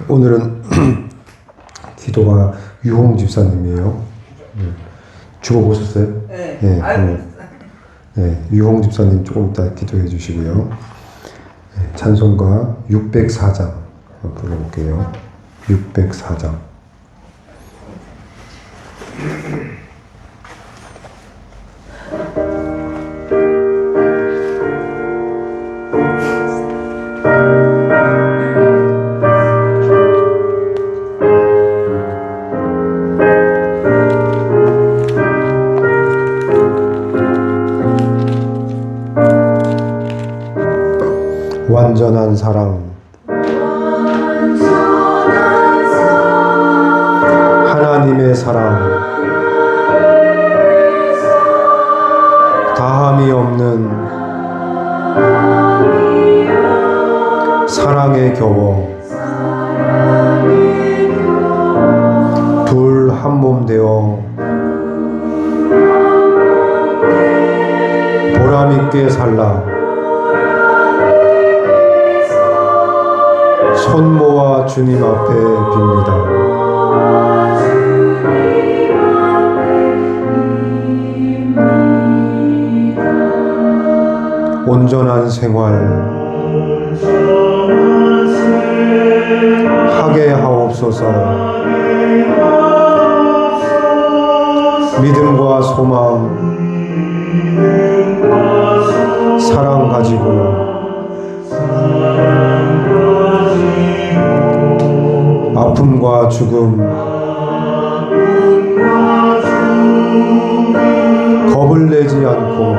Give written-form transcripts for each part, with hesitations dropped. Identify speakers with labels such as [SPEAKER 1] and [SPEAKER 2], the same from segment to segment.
[SPEAKER 1] 오늘은 기도가 유홍 집사님이에요. 죽어보셨어요?
[SPEAKER 2] 네.
[SPEAKER 1] 네, 네, 유홍 집사님 조금 이따 기도해 주시고요. 네, 찬송가 604장 불러볼게요. 604장. 완전한 사랑, 하나님의 사랑, 다함이 없는 사랑에 겨워 둘 한 몸 되어 보람있게 살라. 손 모아 주님 앞에 빕니다. 온전한 생활 하게 하옵소서. 믿음과 소망, 사랑 가지고 아픔과 죽음, 겁을 내지 않고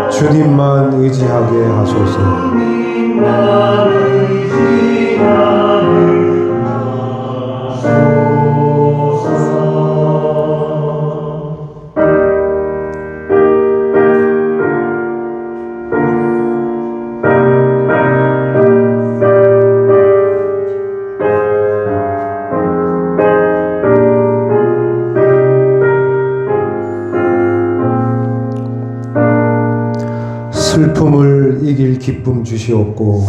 [SPEAKER 1] 주님만 의지하게 하소서. 슬픔을 이길 기쁨 주시옵고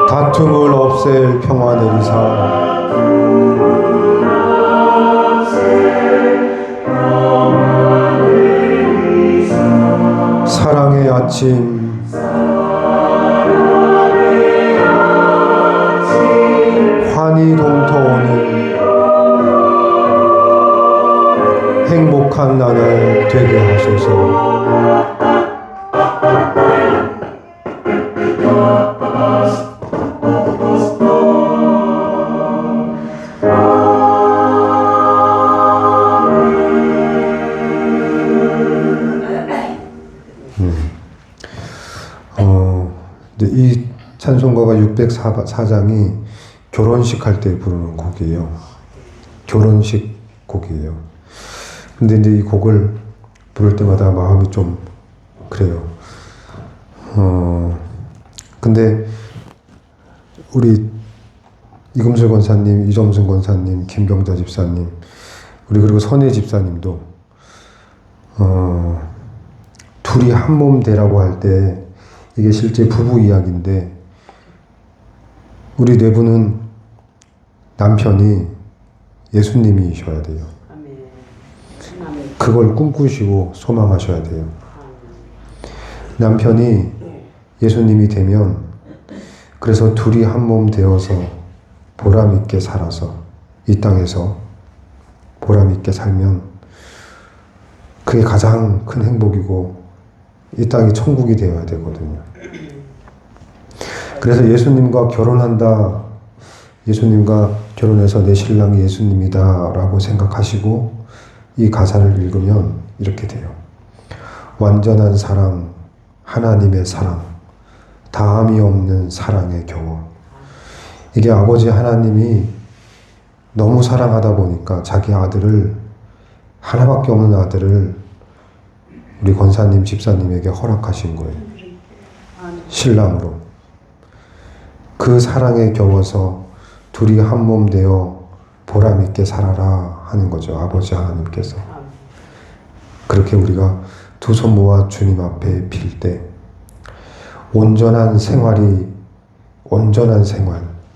[SPEAKER 1] 다툼을 없앨 평화 내리사 사랑의 아침 환히 동터오는 행복한 나날 되게 하소서. 이 찬송가가 604장이 결혼식 할 때 부르는 곡이에요. 결혼식 곡이에요. 근데 이제 이 곡을 부를 때마다 마음이 좀 그래요. 근데 우리 이금슬 권사님, 이점순 권사님, 김병자 집사님, 우리 그리고 선혜 집사님도 둘이 한 몸 되라고 할 때 이게 실제 부부 이야기인데 우리 네 분은 남편이 예수님이셔야 돼요. 그걸 꿈꾸시고 소망하셔야 돼요. 남편이 예수님이 되면 그래서 둘이 한 몸 되어서 보람있게 살아서 이 땅에서 보람있게 살면 그게 가장 큰 행복이고 이 땅이 천국이 되어야 되거든요. 그래서 예수님과 결혼한다, 예수님과 결혼해서 내 신랑이 예수님이다 라고 생각하시고 이 가사를 읽으면 이렇게 돼요. 완전한 사랑, 하나님의 사랑, 다함이 없는 사랑에 겨워. 이게 아버지 하나님이 너무 사랑하다 보니까 자기 아들을, 하나밖에 없는 아들을 우리 권사님, 집사님에게 허락하신 거예요. 신랑으로. 그 사랑에 겨워서 둘이 한 몸 되어 보람 있게 살아라 하는 거죠. 아버지 하나님께서. 그렇게 우리가 두 손 모아 주님 앞에 빌 때 온전한 생활,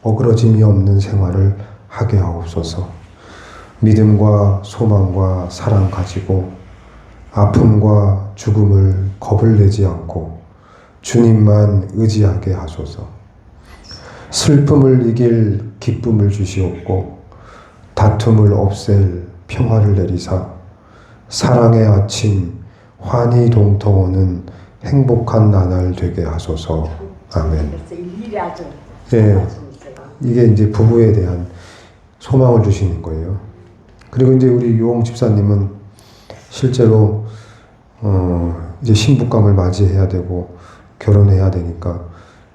[SPEAKER 1] 어그러짐이 없는 생활을 하게 하옵소서. 믿음과 소망과 사랑 가지고 아픔과 죽음을 겁을 내지 않고 주님만 의지하게 하소서. 슬픔을 이길 기쁨을 주시옵고 다툼을 없앨 평화를 내리사 사랑의 아침 환히 동통하는 행복한 나날 되게 하소서. 아멘. 예, 이게 이제 부부에 대한 소망을 주시는 거예요. 그리고 이제 우리 유홍 집사님은 실제로 이제 신부감을 맞이해야 되고 결혼해야 되니까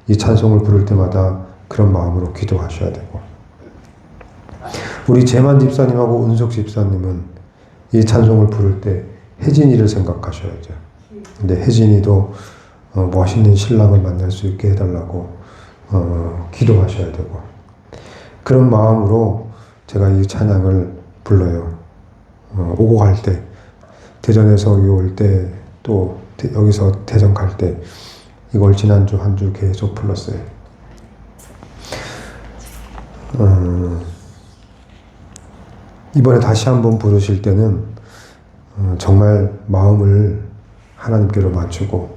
[SPEAKER 1] 이 찬송을 부를 때마다 그런 마음으로 기도하셔야 되고, 우리 재만 집사님하고 은숙 집사님은 이 찬송을 부를 때 혜진이를 생각하셔야죠. 근데 혜진이도 멋있는 신랑을 만날 수 있게 해달라고 기도하셔야 되고, 그런 마음으로 제가 이 찬양을 불러요. 오고 갈 때, 대전에서 여기 올 때, 또 여기서 대전 갈 때, 이걸 지난주 한 주 계속 불렀어요. 이번에 다시 한번 부르실 때는 정말 마음을 하나님께로 맞추고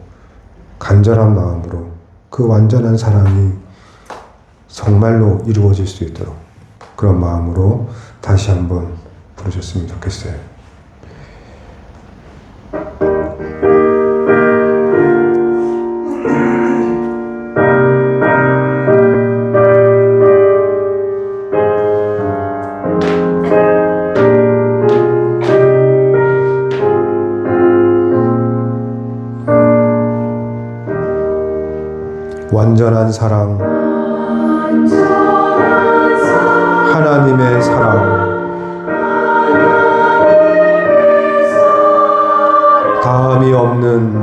[SPEAKER 1] 간절한 마음으로 그 완전한 사랑이 정말로 이루어질 수 있도록 그런 마음으로 다시 한번 부르셨으면 좋겠어요. 완전한 사랑, 하나님의 사랑, 다함이 없는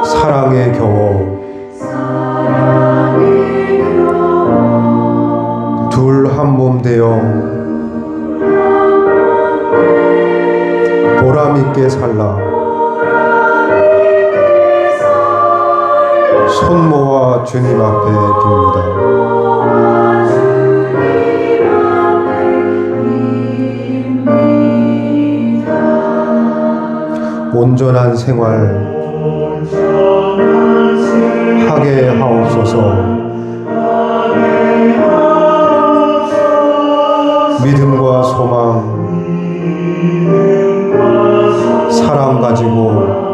[SPEAKER 1] 사랑의 겨워, 둘 한 몸 되어 보람 있게 살라. 손 모아 주님 앞에 빕니다. 온전한 생활 하게 하옵소서. 믿음과 소망, 사랑 가지고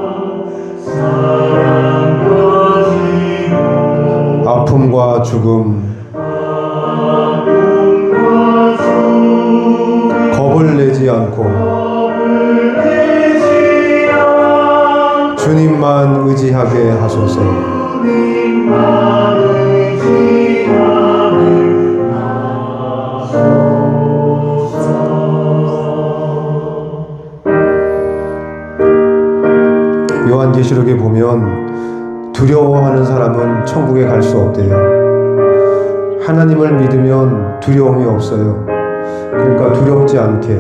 [SPEAKER 1] 아픔과 죽음, 겁을 내지 않고 주님만 의지하게 하소서. 요한계시록에 보면 두려워하는 사람은 천국에 갈 수 없대요. 하나님을 믿으면 두려움이 없어요. 그러니까 두렵지 않게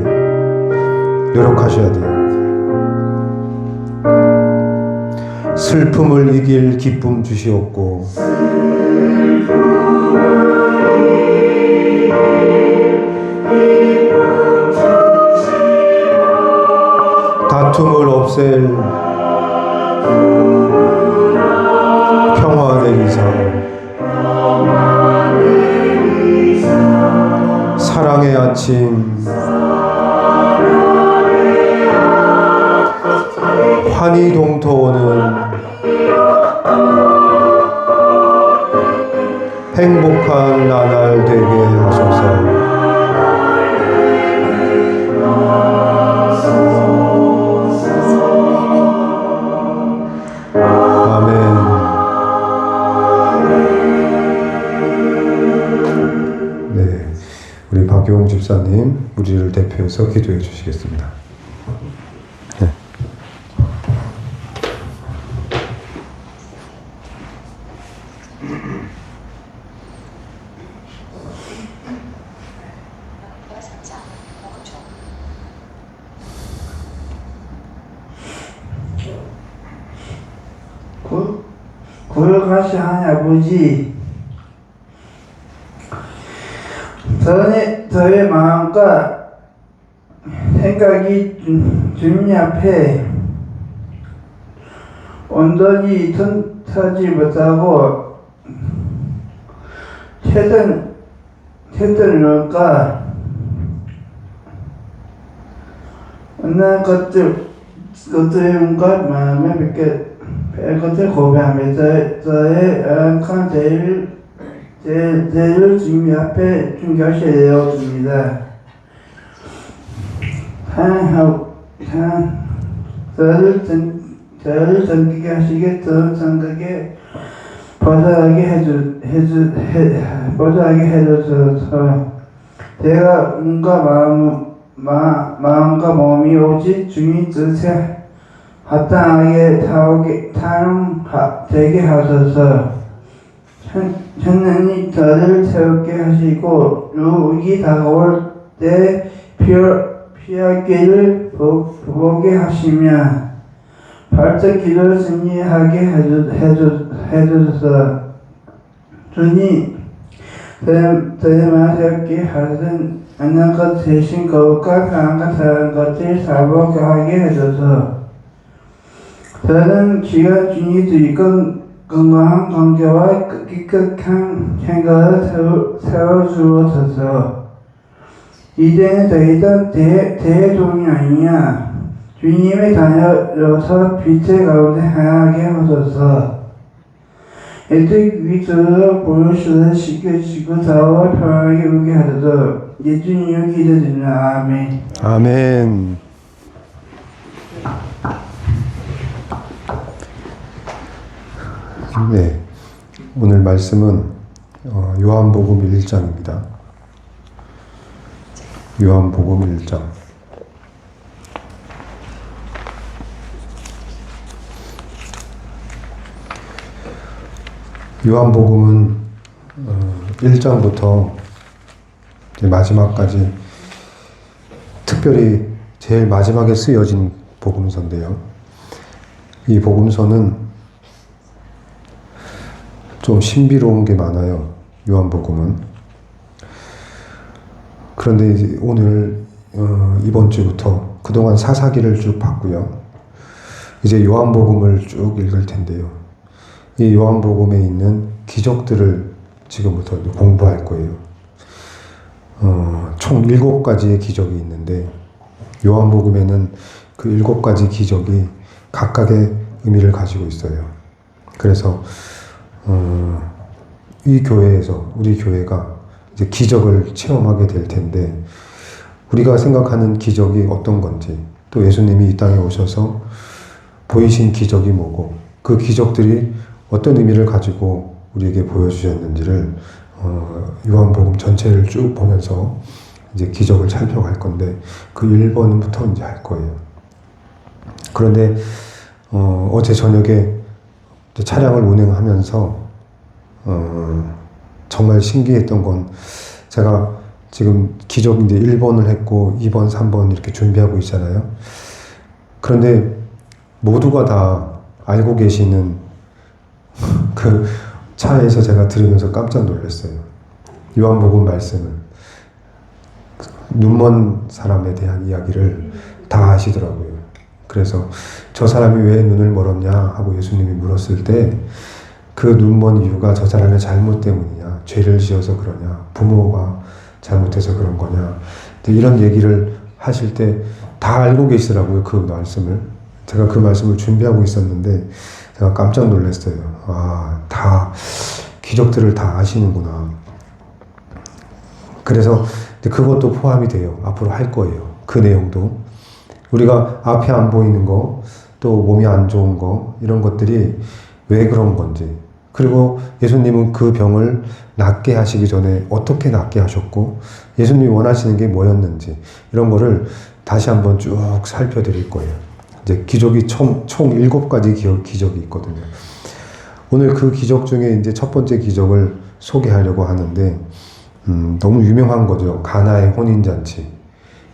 [SPEAKER 1] 노력하셔야 돼요. 슬픔을 이길 기쁨 주시옵고 다툼을 없앨 평화 내리사 사랑의 아침 환히 동토오는 행복한 나날 되게 하소서. 박용 집사님, 우리를 대표해서 기도해 주시겠습니다. 네.
[SPEAKER 2] 구역하신 아버지, 저의 마음과 생각이 주님 앞에 온전히 서지 못하고 최선을까 어느 것들과 마음에 뵙게 뵐 것을 고백하면서 저의 열악한 죄를 주님 앞에 중결시되어 줍니다. 저를 섬기게 하시게 더 생각에 벗어나게 해주셔서 제가 온갖 마음과 몸이 오직 주님 뜻에 합당하게 되게 하소서. 하나님 저를 세우게 하시고 유혹이 다가올 때 피할 길을 보게 하시며 발적 기도를 승리하게 해주소서. 주님 저의 마음에 하신 않는 것 대신 거룩과 강한 사랑 것을 사복하게 해줘서 저는 귀한 주님이 주이건 건강한 관계와 깨끗한 생각을 세워주어서 이제는 더 이상 대종이 아니냐 주님의 자녀로서 빛의 가운데 하게 하소서. 애들 위주로 보여주셔서 지켜주시고 다와 편하게 오게 하소서. 예수님을 기도드립니다. 아멘.
[SPEAKER 1] 아멘. 네, 오늘 말씀은 요한복음 1장입니다. 요한복음 1장. 요한복음은 1장부터 마지막까지 특별히 제일 마지막에 쓰여진 복음서인데요. 이 복음서는 좀 신비로운 게 많아요. 요한복음은. 그런데 이제 오늘 이번 주부터 그동안 사사기를 쭉 봤고요. 이제 요한복음을 쭉 읽을 텐데요. 이 요한복음에 있는 기적들을 지금부터 공부할 거예요. 총 7가지의 기적이 있는데 요한복음에는 그 7가지 기적이 각각의 의미를 가지고 있어요. 그래서 이 교회에서 우리 교회가 이제 기적을 체험하게 될 텐데 우리가 생각하는 기적이 어떤 건지 또 예수님이 이 땅에 오셔서 보이신 기적이 뭐고 그 기적들이 어떤 의미를 가지고 우리에게 보여주셨는지를 요한복음 전체를 쭉 보면서 이제 기적을 살펴갈 건데 그 1번부터 이제 할 거예요. 그런데 어제 저녁에 차량을 운행하면서 정말 신기했던 건 제가 지금 기적 이제 1번을 했고 2번, 3번 이렇게 준비하고 있잖아요. 그런데 모두가 다 알고 계시는 그 차에서 제가 들으면서 깜짝 놀랐어요. 요한복음 말씀을 눈먼 사람에 대한 이야기를 다 하시더라고요. 그래서 저 사람이 왜 눈을 멀었냐 하고 예수님이 물었을 때 그 눈먼 이유가 저 사람의 잘못 때문이냐, 죄를 지어서 그러냐, 부모가 잘못해서 그런 거냐, 이런 얘기를 하실 때 다 알고 계시더라고요. 그 말씀을. 제가 그 말씀을 준비하고 있었는데 제가 깜짝 놀랐어요. 아, 다 기적들을 다 아시는구나. 그래서 그것도 포함이 돼요. 앞으로 할 거예요. 그 내용도. 우리가 앞에 안 보이는 거, 또 몸이 안 좋은 거, 이런 것들이 왜 그런 건지, 그리고 예수님은 그 병을 낫게 하시기 전에 어떻게 낫게 하셨고, 예수님이 원하시는 게 뭐였는지, 이런 거를 다시 한번 쭉 살펴드릴 거예요. 이제 기적이 총 7가지 기적이 있거든요. 오늘 그 기적 중에 이제 첫 번째 기적을 소개하려고 하는데, 너무 유명한 거죠. 가나의 혼인잔치.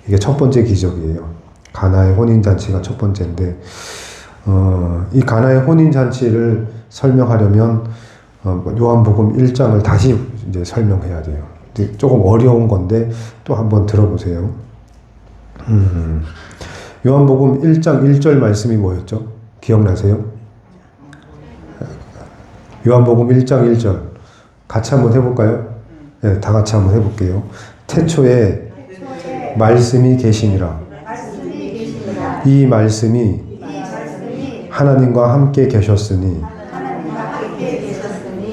[SPEAKER 1] 이게 첫 번째 기적이에요. 가나의 혼인잔치가 첫 번째인데, 이 가나의 혼인잔치를 설명하려면, 요한복음 1장을 다시 이제 설명해야 돼요. 조금 어려운 건데, 또 한번 들어보세요. 요한복음 1장 1절 말씀이 뭐였죠? 기억나세요? 요한복음 1장 1절. 같이 한번 해볼까요? 네, 다 같이 한번 해볼게요. 태초에 말씀이 계시니라. 이 말씀이 하나님과 함께 계셨으니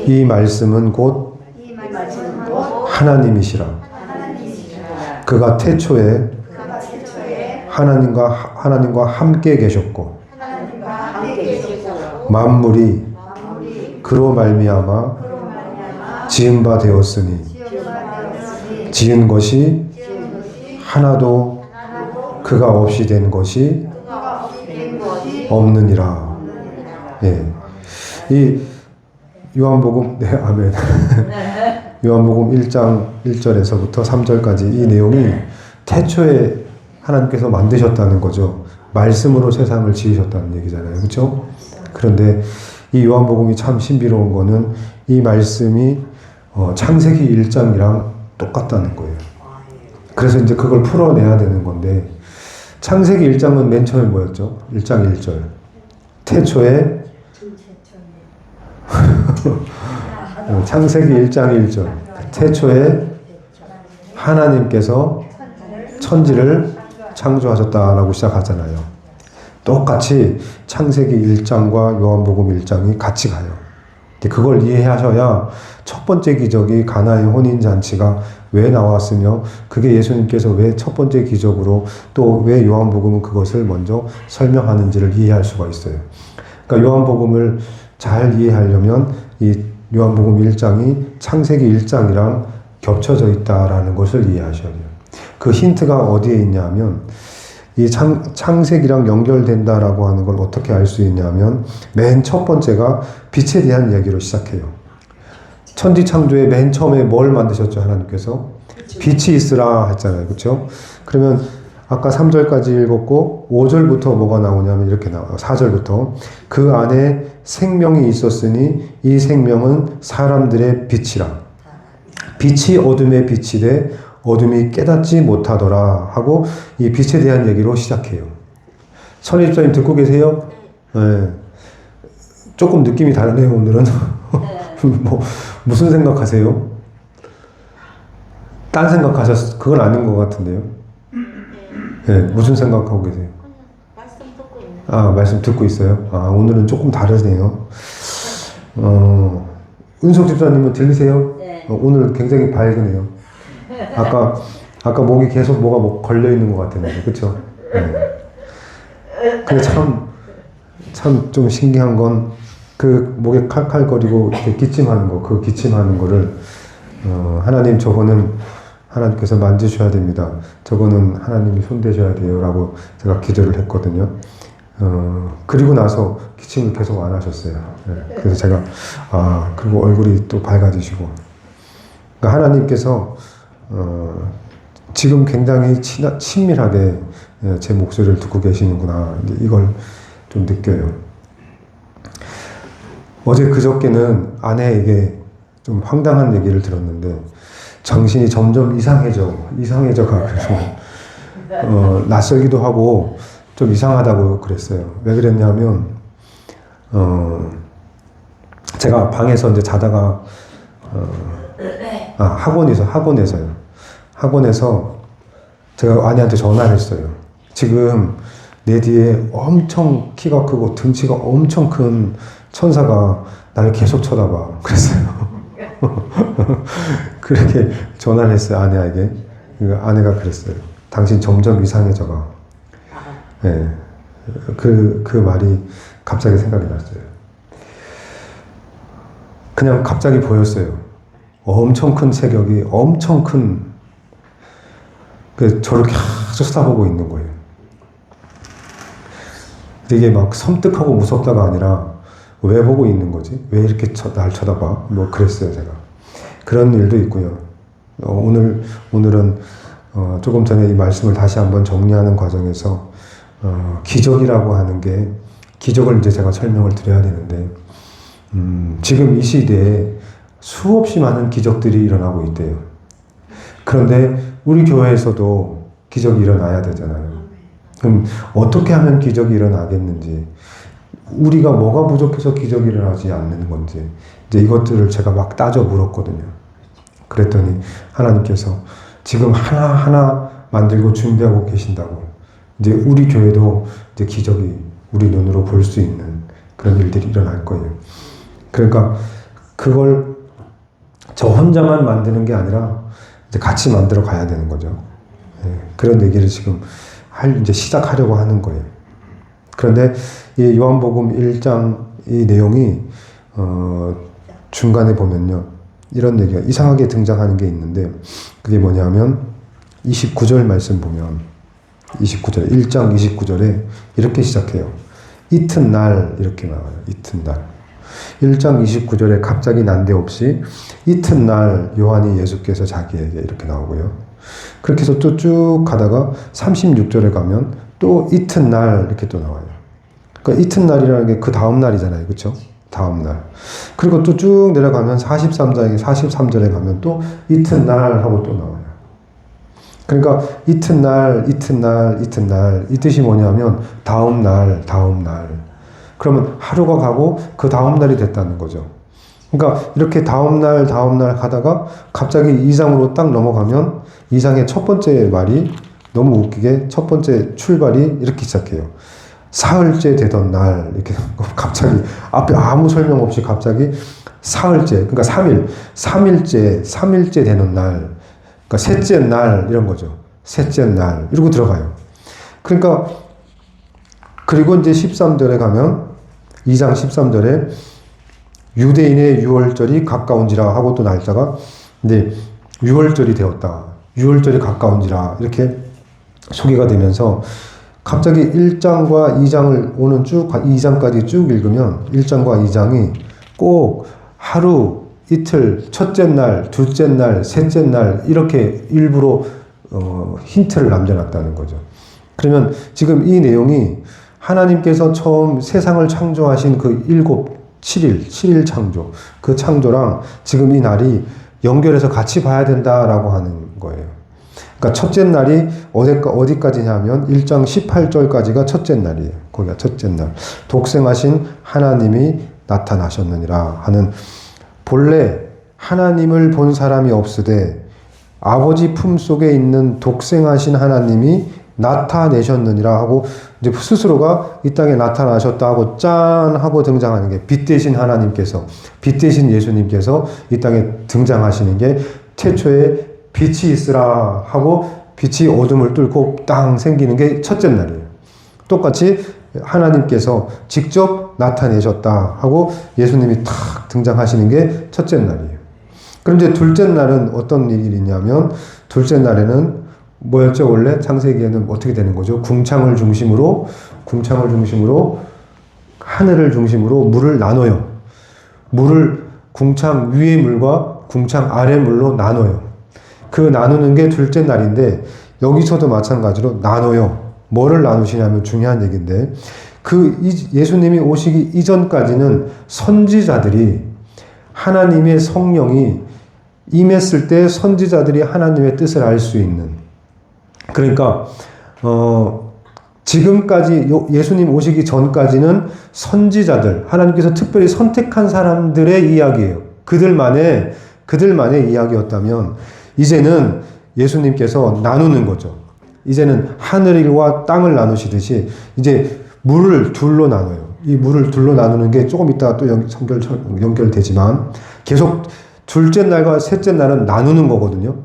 [SPEAKER 1] 이 말씀은 곧 하나님이시라. 그가 태초에 하나님과 함께 계셨고 만물이 그로 말미암아 지은 바 되었으니 지은 것이 하나도 그가 없이 된 것이 없느니라. 예. 이 요한복음, 네, 아멘. 요한복음 1장 1절에서부터 3절까지 이 내용이 태초에 하나님께서 만드셨다는 거죠. 말씀으로 세상을 지으셨다는 얘기잖아요. 그렇죠? 그런데 이 요한복음이 참 신비로운 거는 이 말씀이 창세기 1장이랑 똑같다는 거예요. 그래서 이제 그걸 풀어내야 되는 건데 창세기 1장은 맨 처음에 뭐였죠? 1장 1절. 태초에 창세기 1장 1절. 태초에 하나님께서 천지를 창조하셨다라고 시작하잖아요. 똑같이 창세기 1장과 요한복음 1장이 같이 가요. 그걸 이해하셔야 첫 번째 기적이 가나의 혼인잔치가 왜 나왔으며 그게 예수님께서 왜 첫 번째 기적으로 또 왜 요한복음은 그것을 먼저 설명하는지를 이해할 수가 있어요. 그러니까 요한복음을 잘 이해하려면 이 요한복음 1장이 창세기 1장이랑 겹쳐져 있다라는 것을 이해하셔야 돼요. 그 힌트가 어디에 있냐면 이 창세기랑 연결된다라고 하는 걸 어떻게 알 수 있냐면 맨 첫 번째가 빛에 대한 얘기로 시작해요. 천지 창조의 맨 처음에 뭘 만드셨죠? 하나님께서 빛이 있으라 했잖아요. 그렇죠? 그러면 아까 3절까지 읽었고 5절부터 뭐가 나오냐면 이렇게 나와요. 4절부터 그 안에 생명이 있었으니 이 생명은 사람들의 빛이라. 빛이 어둠의 빛이 돼 어둠이 깨닫지 못하더라 하고 이 빛에 대한 얘기로 시작해요. 선희 집사님 듣고 계세요? 네. 조금 느낌이 다르네요. 오늘은. 뭐 무슨 생각하세요? 딴 생각하셨? 그건 아닌 것 같은데요. 네, 무슨 생각하고 계세요?
[SPEAKER 3] 말씀 듣고 있는.
[SPEAKER 1] 아, 말씀 듣고 있어요. 아, 오늘은 조금 다르네요. 은석 집사님은 들리세요?
[SPEAKER 3] 네.
[SPEAKER 1] 오늘 굉장히 밝으네요. 아까 목이 계속 뭐가 걸려 있는 것 같았는데, 그렇죠? 네. 근데 참 좀 신기한 건 그 목에 칼칼거리고 이렇게 기침하는 거, 그 기침하는 거를 하나님 저거는 하나님께서 만지셔야 됩니다. 저거는 하나님이 손대셔야 돼요라고 제가 기도를 했거든요. 그리고 나서 기침을 계속 안 하셨어요. 네. 그래서 제가 그리고 얼굴이 또 밝아지시고, 그러니까 하나님께서 지금 굉장히 친밀하게 제 목소리를 듣고 계시는구나. 이걸 좀 느껴요. 어제 그저께는 아내에게 좀 황당한 얘기를 들었는데 정신이 점점 이상해져가 그래서 낯설기도 하고 좀 이상하다고 그랬어요. 왜 그랬냐면 제가 방에서 이제 자다가 학원에서 제가 아내한테 전화를 했어요. 지금 내 뒤에 엄청 키가 크고 등치가 엄청 큰 천사가 나를 계속 쳐다봐. 그랬어요. 그렇게 전화를 했어요, 아내에게. 아내가 그랬어요. 당신 점점 이상해져가. 네. 그 말이 갑자기 생각이 났어요. 그냥 갑자기 보였어요. 엄청 큰 체격이 엄청 큰, 저를 계속 쳐다보고 있는 거예요. 되게 막 섬뜩하고 무섭다가 아니라 왜 보고 있는 거지? 왜 이렇게 날 쳐다봐? 뭐 그랬어요, 제가. 그런 일도 있고요. 오늘은 조금 전에 이 말씀을 다시 한번 정리하는 과정에서 기적이라고 하는 게 기적을 이제 제가 설명을 드려야 되는데 지금 이 시대에 수없이 많은 기적들이 일어나고 있대요. 그런데 우리 교회에서도 기적이 일어나야 되잖아요. 그럼 어떻게 하면 기적이 일어나겠는지, 우리가 뭐가 부족해서 기적이 일어나지 않는 건지, 이제 이것들을 제가 막 따져 물었거든요. 그랬더니 하나님께서 지금 하나하나 만들고 준비하고 계신다고. 이제 우리 교회도 이제 기적이 우리 눈으로 볼 수 있는 그런 일들이 일어날 거예요. 그러니까 그걸 저 혼자만 만드는 게 아니라 이제 같이 만들어 가야 되는 거죠. 그런 얘기를 지금 이제 시작하려고 하는 거예요. 그런데 이 요한복음 1장 이 내용이 중간에 보면요, 이런 얘기가 이상하게 등장하는 게 있는데, 그게 뭐냐면 29절 말씀 보면 29절 1장 29절에 이렇게 시작해요. 이튿날 이렇게 나와요. 이튿날 1장 29절에 갑자기 난데없이 이튿날 요한이 예수께서 자기에게 이렇게 나오고요. 그렇게 해서 또 쭉 가다가 36절에 가면 또 이튿날 이렇게 또 나와요. 그러니까 이튿날이라는 게 그 다음 날이잖아요. 그렇죠? 다음 날. 그리고 또 쭉 내려가면 43절에 가면 또 이튿날 하고 또 나와요. 그러니까 이튿날 이 뜻이 뭐냐면 다음 날. 그러면 하루가 가고 그 다음 날이 됐다는 거죠. 그러니까 이렇게 다음 날 가다가 갑자기 2장으로 딱 넘어가면 2장의 첫 번째 말이 너무 웃기게 첫 번째 출발이 이렇게 시작해요. 사흘째 되던 날, 이렇게 갑자기 앞에 아무 설명 없이 갑자기 사흘째, 그러니까 3일째 되는 날, 그러니까 셋째 날 이런 거죠. 셋째 날 이러고 들어가요. 그러니까 그리고 이제 13절에 가면 2장 13절에 유대인의 유월절이 가까운지라 하고 또 날짜가 이제 유월절이 되었다. 유월절이 가까운지라 이렇게 소개가 되면서 갑자기 1장과 2장을 오는 2장까지 쭉 읽으면 1장과 2장이 꼭 하루, 이틀, 첫째 날, 둘째 날, 셋째 날 이렇게 일부러 힌트를 남겨놨다는 거죠. 그러면 지금 이 내용이 하나님께서 처음 세상을 창조하신 그 7일 창조, 그 창조랑 지금 이 날이 연결해서 같이 봐야 된다라고 하는 거예요. 그러니까 첫째 날이 어디까지냐면 1장 18절까지가 첫째 날이에요. 거기가 첫째 날. 독생하신 하나님이 나타나셨느니라 하는, 본래 하나님을 본 사람이 없으되 아버지 품속에 있는 독생하신 하나님이 나타내셨느니라 하고 이제 스스로가 이 땅에 나타나셨다 하고 짠 하고 등장하는 게 빛 대신 하나님께서, 빛 대신 예수님께서 이 땅에 등장하시는 게 태초에 빛이 있으라 하고 빛이 어둠을 뚫고 땅 생기는 게 첫째 날이에요. 똑같이 하나님께서 직접 나타내셨다 하고 예수님이 탁 등장하시는 게 첫째 날이에요. 그런데 둘째 날은 어떤 일이 있냐면, 둘째 날에는 뭐였죠? 원래 창세기에는 어떻게 되는 거죠? 궁창을 중심으로 하늘을 중심으로 물을 나눠요. 물을 궁창 위의 물과 궁창 아래 물로 나눠요. 그 나누는 게 둘째 날인데 여기서도 마찬가지로 나눠요. 뭐를 나누시냐면 중요한 얘기인데, 예수님이 오시기 이전까지는 선지자들이 하나님의 성령이 임했을 때 선지자들이 하나님의 뜻을 알 수 있는, 그러니까 지금까지 예수님 오시기 전까지는 선지자들, 하나님께서 특별히 선택한 사람들의 이야기예요. 그들만의 이야기였다면 이제는 예수님께서 나누는 거죠. 이제는 하늘과 땅을 나누시듯이 이제 물을 둘로 나눠요. 이 물을 둘로 나누는 게 조금 이따가 또 연결되지만 계속 둘째 날과 셋째 날은 나누는 거거든요.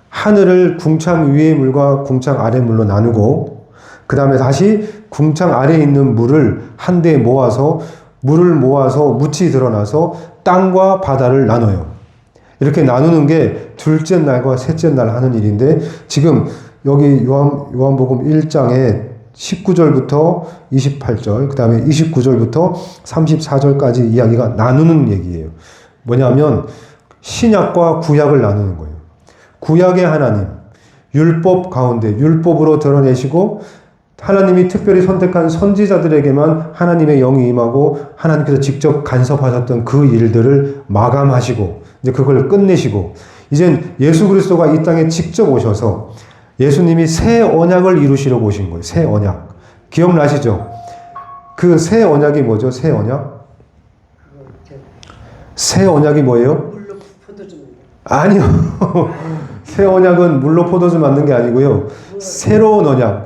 [SPEAKER 1] 하늘을 궁창 위의 물과 궁창 아래 물로 나누고, 그 다음에 다시 궁창 아래에 있는 물을 한데 물을 모아서 묻이 드러나서 땅과 바다를 나눠요. 이렇게 나누는 게 둘째 날과 셋째 날 하는 일인데, 지금 여기 요한복음 1장에 19절부터 28절, 그 다음에 29절부터 34절까지 이야기가 나누는 얘기예요. 뭐냐면 신약과 구약을 나누는 거예요. 구약의 하나님, 율법 가운데 율법으로 드러내시고 하나님이 특별히 선택한 선지자들에게만 하나님의 영이 임하고 하나님께서 직접 간섭하셨던 그 일들을 마감하시고 이제 그걸 끝내시고 이젠 예수 그리스도가 이 땅에 직접 오셔서 예수님이 새 언약을 이루시려고 오신 거예요. 새 언약. 기억나시죠? 그 새 언약이 뭐죠? 새 언약? 새 언약이 뭐예요?
[SPEAKER 4] 물로 포도주 만들.
[SPEAKER 1] 아니요. 새 언약은 물로 포도주 만든 게 아니고요. 새로운 언약.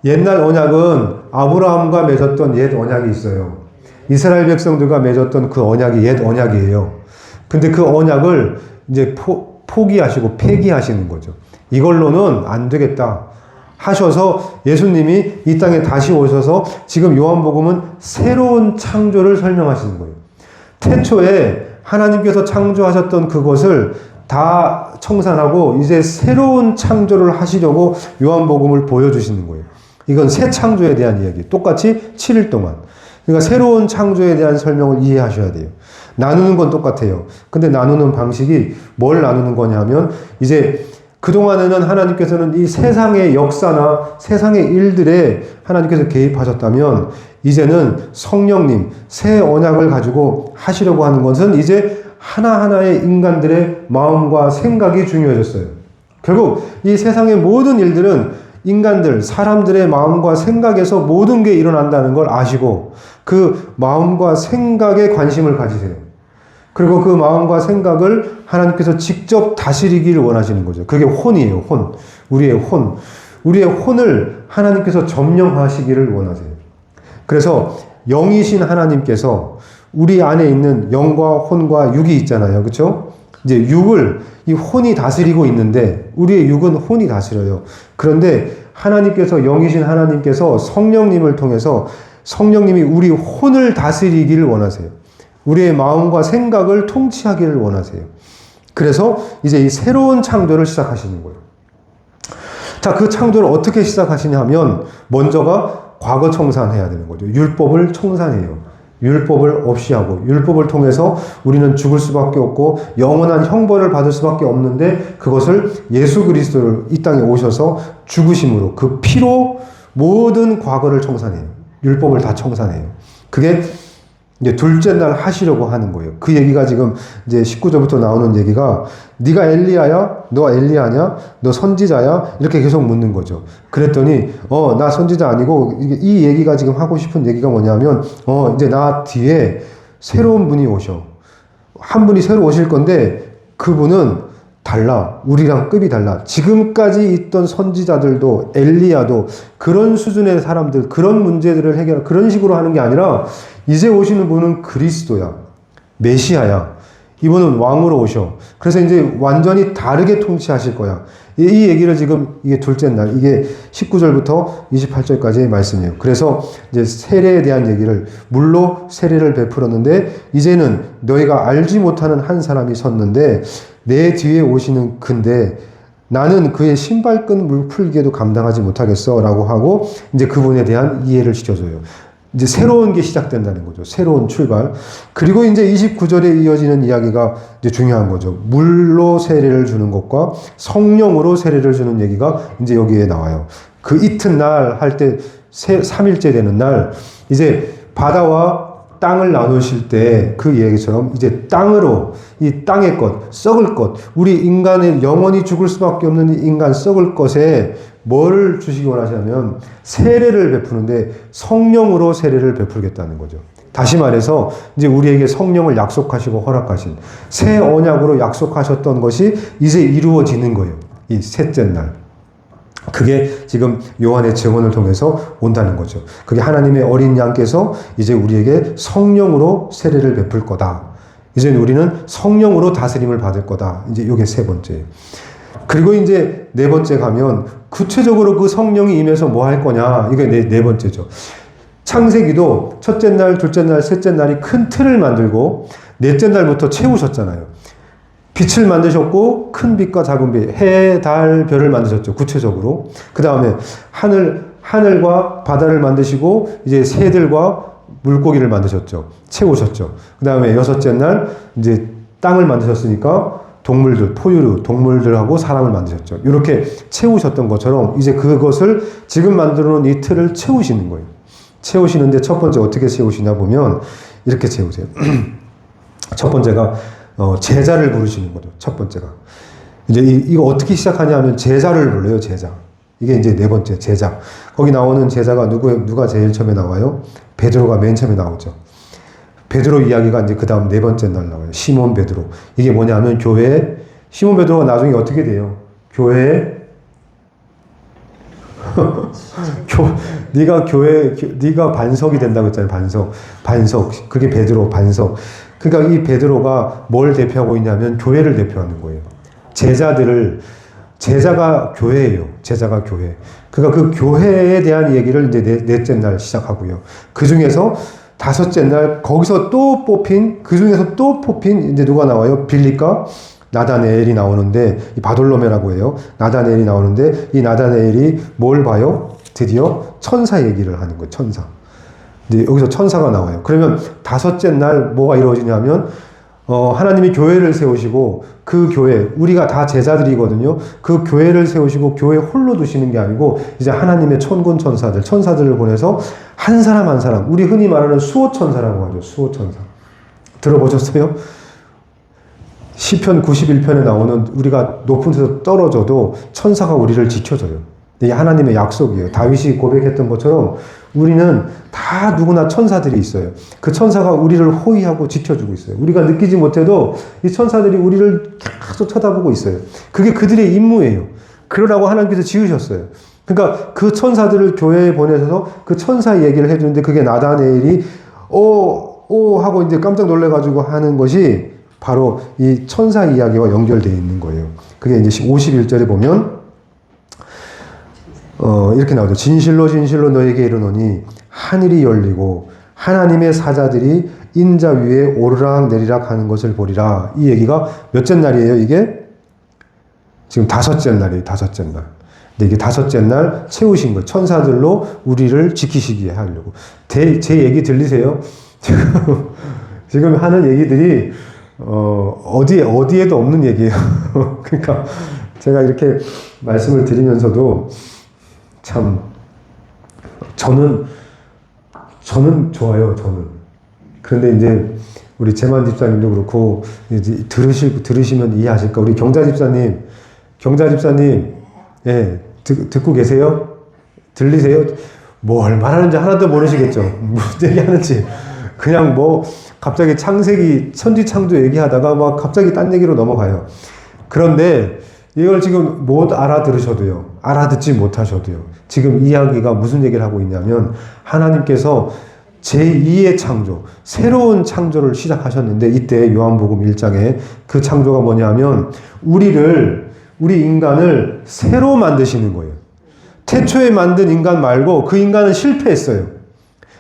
[SPEAKER 1] 옛날 언약은 아브라함과 맺었던 옛 언약이 있어요. 이스라엘 백성들과 맺었던 그 언약이 옛 언약이에요. 근데 그 언약을 이제 포기하시고 폐기하시는 거죠. 이걸로는 안 되겠다 하셔서 예수님이 이 땅에 다시 오셔서 지금 요한복음은 새로운 창조를 설명하시는 거예요. 태초에 하나님께서 창조하셨던 그것을 다 청산하고 이제 새로운 창조를 하시려고 요한복음을 보여주시는 거예요. 이건 새 창조에 대한 이야기. 똑같이 7일 동안. 그러니까 새로운 창조에 대한 설명을 이해하셔야 돼요. 나누는 건 똑같아요. 근데 나누는 방식이 뭘 나누는 거냐면 이제 그동안에는 하나님께서는 이 세상의 역사나 세상의 일들에 하나님께서 개입하셨다면 이제는 성령님, 새 언약을 가지고 하시려고 하는 것은 이제 하나하나의 인간들의 마음과 생각이 중요해졌어요. 결국 이 세상의 모든 일들은 인간들, 사람들의 마음과 생각에서 모든 게 일어난다는 걸 아시고 그 마음과 생각에 관심을 가지세요. 그리고 그 마음과 생각을 하나님께서 직접 다스리기를 원하시는 거죠. 그게 혼이에요, 혼. 우리의 혼. 우리의 혼을 하나님께서 점령하시기를 원하세요. 그래서 영이신 하나님께서 우리 안에 있는 영과 혼과 육이 있잖아요. 그렇죠? 이제 육을 이 혼이 다스리고 있는데 우리의 육은 혼이 다스려요. 그런데 하나님께서 영이신 하나님께서 성령님을 통해서 성령님이 우리 혼을 다스리기를 원하세요. 우리의 마음과 생각을 통치하기를 원하세요. 그래서 이제 이 새로운 창조를 시작하시는 거예요. 자, 그 창조를 어떻게 시작하시냐 하면 먼저가 과거 청산해야 되는 거죠. 율법을 청산해요. 율법을 없이 하고 율법을 통해서 우리는 죽을 수밖에 없고 영원한 형벌을 받을 수밖에 없는데 그것을 예수 그리스도를 이 땅에 오셔서 죽으심으로 그 피로 모든 과거를 청산해요. 율법을 다 청산해요. 그게 이제 둘째 날 하시려고 하는 거예요. 그 얘기가 지금 이제 19절부터 나오는 얘기가 네가 엘리야야? 너 엘리야냐? 너 선지자야? 이렇게 계속 묻는 거죠. 그랬더니 나 선지자 아니고 이 얘기가 지금 하고 싶은 얘기가 뭐냐면 이제 나 뒤에 새로운 분이 오셔. 한 분이 새로 오실 건데 그분은 달라. 우리랑 급이 달라. 지금까지 있던 선지자들도 엘리야도 그런 수준의 사람들, 그런 문제들을 해결, 그런 식으로 하는 게 아니라 이제 오시는 분은 그리스도야. 메시아야. 이분은 왕으로 오셔. 그래서 이제 완전히 다르게 통치하실 거야. 이 얘기를 지금 이게 둘째 날, 이게 19절부터 28절까지의 말씀이에요. 그래서 이제 세례에 대한 얘기를, 물로 세례를 베풀었는데, 이제는 너희가 알지 못하는 한 사람이 섰는데, 내 뒤에 오시는 근데, 나는 그의 신발끈 물풀기에도 감당하지 못하겠어. 라고 하고, 이제 그분에 대한 이해를 시켜줘요. 이제 새로운 게 시작된다는 거죠. 새로운 출발. 그리고 이제 29절에 이어지는 이야기가 이제 중요한 거죠. 물로 세례를 주는 것과 성령으로 세례를 주는 얘기가 이제 여기에 나와요. 그 이튿날 할 때 3일째 되는 날 이제 바다와 땅을 나누실 때 그 얘기처럼 이제 땅으로 이 땅의 것, 썩을 것, 우리 인간의 영원히 죽을 수밖에 없는 이 인간 썩을 것에 뭘 주시기 원하시냐면 세례를 베푸는데 성령으로 세례를 베풀겠다는 거죠. 다시 말해서 이제 우리에게 성령을 약속하시고 허락하신 새 언약으로 약속하셨던 것이 이제 이루어지는 거예요. 이 셋째 날. 그게 지금 요한의 증언을 통해서 온다는 거죠. 그게 하나님의 어린 양께서 이제 우리에게 성령으로 세례를 베풀 거다. 이제 우리는 성령으로 다스림을 받을 거다. 이제 이게 세 번째. 그리고 이제 네 번째 가면 구체적으로 그 성령이 임해서 뭐 할 거냐. 이게 네 번째죠. 창세기도 첫째 날, 둘째 날, 셋째 날이 큰 틀을 만들고 넷째 날부터 채우셨잖아요. 빛을 만드셨고 큰 빛과 작은 빛, 해, 달, 별을 만드셨죠. 구체적으로. 그 다음에 하늘과 바다를 만드시고 이제 새들과 물고기를 만드셨죠. 채우셨죠. 그 다음에 여섯째 날 이제 땅을 만드셨으니까 동물들, 포유류, 동물들하고 사람을 만드셨죠. 이렇게 채우셨던 것처럼 이제 그것을 지금 만들어 놓은 이 틀을 채우시는 거예요. 채우시는데 첫 번째 어떻게 채우시냐 보면 이렇게 채우세요. 첫 번째가 제자를 부르시는 거죠. 첫 번째가. 이제 이거 어떻게 시작하냐면 제자를 불러요. 제자. 이게 이제 네 번째 제자. 거기 나오는 제자가 누가 제일 처음에 나와요? 베드로가 맨 처음에 나오죠. 베드로 이야기가 이제 그 다음 네 번째 날 나와요. 시몬 베드로. 이게 뭐냐면 교회에 시몬 베드로가 나중에 어떻게 돼요? 교회에 네가 반석이 된다고 했잖아요. 반석. 그게 베드로 반석. 그러니까 이 베드로가 뭘 대표하고 있냐면 교회를 대표하는 거예요. 제자가 교회예요. 제자가 교회. 그러니까 그 교회에 대한 얘기를 이제 넷째 날 시작하고요. 그 중에서 다섯째 날 거기서 또 뽑힌 그 중에서 또 뽑힌 이제 누가 나와요? 빌립과 나다네엘이 나오는데 이 바돌로메라고 해요. 나다네엘이 나오는데 이 나다네엘이 뭘 봐요? 드디어 천사 얘기를 하는 거예요. 천사. 근데 여기서 천사가 나와요. 그러면 다섯째 날 뭐가 이루어지냐면 하나님이 교회를 세우시고 그 교회 우리가 다 제자들이거든요. 그 교회를 세우시고 교회 홀로 두시는 게 아니고 이제 하나님의 천군 천사들을 보내서 한 사람 한 사람 우리 흔히 말하는 수호천사라고 하죠. 수호천사. 들어보셨어요? 시편 91편에 나오는 우리가 높은 데서 떨어져도 천사가 우리를 지켜줘요. 이게 하나님의 약속이에요. 다윗이 고백했던 것처럼 우리는 다 누구나 천사들이 있어요. 그 천사가 우리를 호위하고 지켜주고 있어요. 우리가 느끼지 못해도 이 천사들이 우리를 계속 쳐다보고 있어요. 그게 그들의 임무예요. 그러라고 하나님께서 지으셨어요. 그러니까 그 천사들을 교회에 보내셔서 그 천사 얘기를 해주는데 그게 나다네엘이 하고 이제 깜짝 놀래가지고 하는 것이 바로 이 천사 이야기와 연결되어 있는 거예요. 그게 이제 51절에 보면 이렇게 나오죠. 진실로 너에게 이르노니 하늘이 열리고 하나님의 사자들이 인자 위에 오르락 내리락 하는 것을 보리라. 이 얘기가 몇째 날이에요? 이게 지금 다섯째 날이에요. 다섯째 날. 근데 이게 다섯째 날 채우신 거예요. 천사들로 우리를 지키시기에 하려고. 제 얘기 들리세요? 지금 하는 얘기들이 어디에도 없는 얘기예요. 그러니까 제가 이렇게 말씀을 드리면서도 참 저는 좋아요. 저는. 그런데 이제 우리 재만 집사님도 그렇고 이제 들으시면 이해하실까? 우리 경자 집사님, 예, 듣고 계세요? 들리세요? 뭘 말하는지 하나도 모르시겠죠? 무슨 얘기하는지. 그냥 뭐 갑자기 창세기 천지창조 얘기하다가 막 갑자기 딴 얘기로 넘어가요. 그런데 이걸 지금 못 알아들으셔도요. 알아듣지 못하셔도요. 지금 이야기가 무슨 얘기를 하고 있냐면 하나님께서 제2의 창조, 새로운 창조를 시작하셨는데 이때 요한복음 1장에 그 창조가 뭐냐면 우리 인간을 새로 만드시는 거예요. 태초에 만든 인간 말고 그 인간은 실패했어요.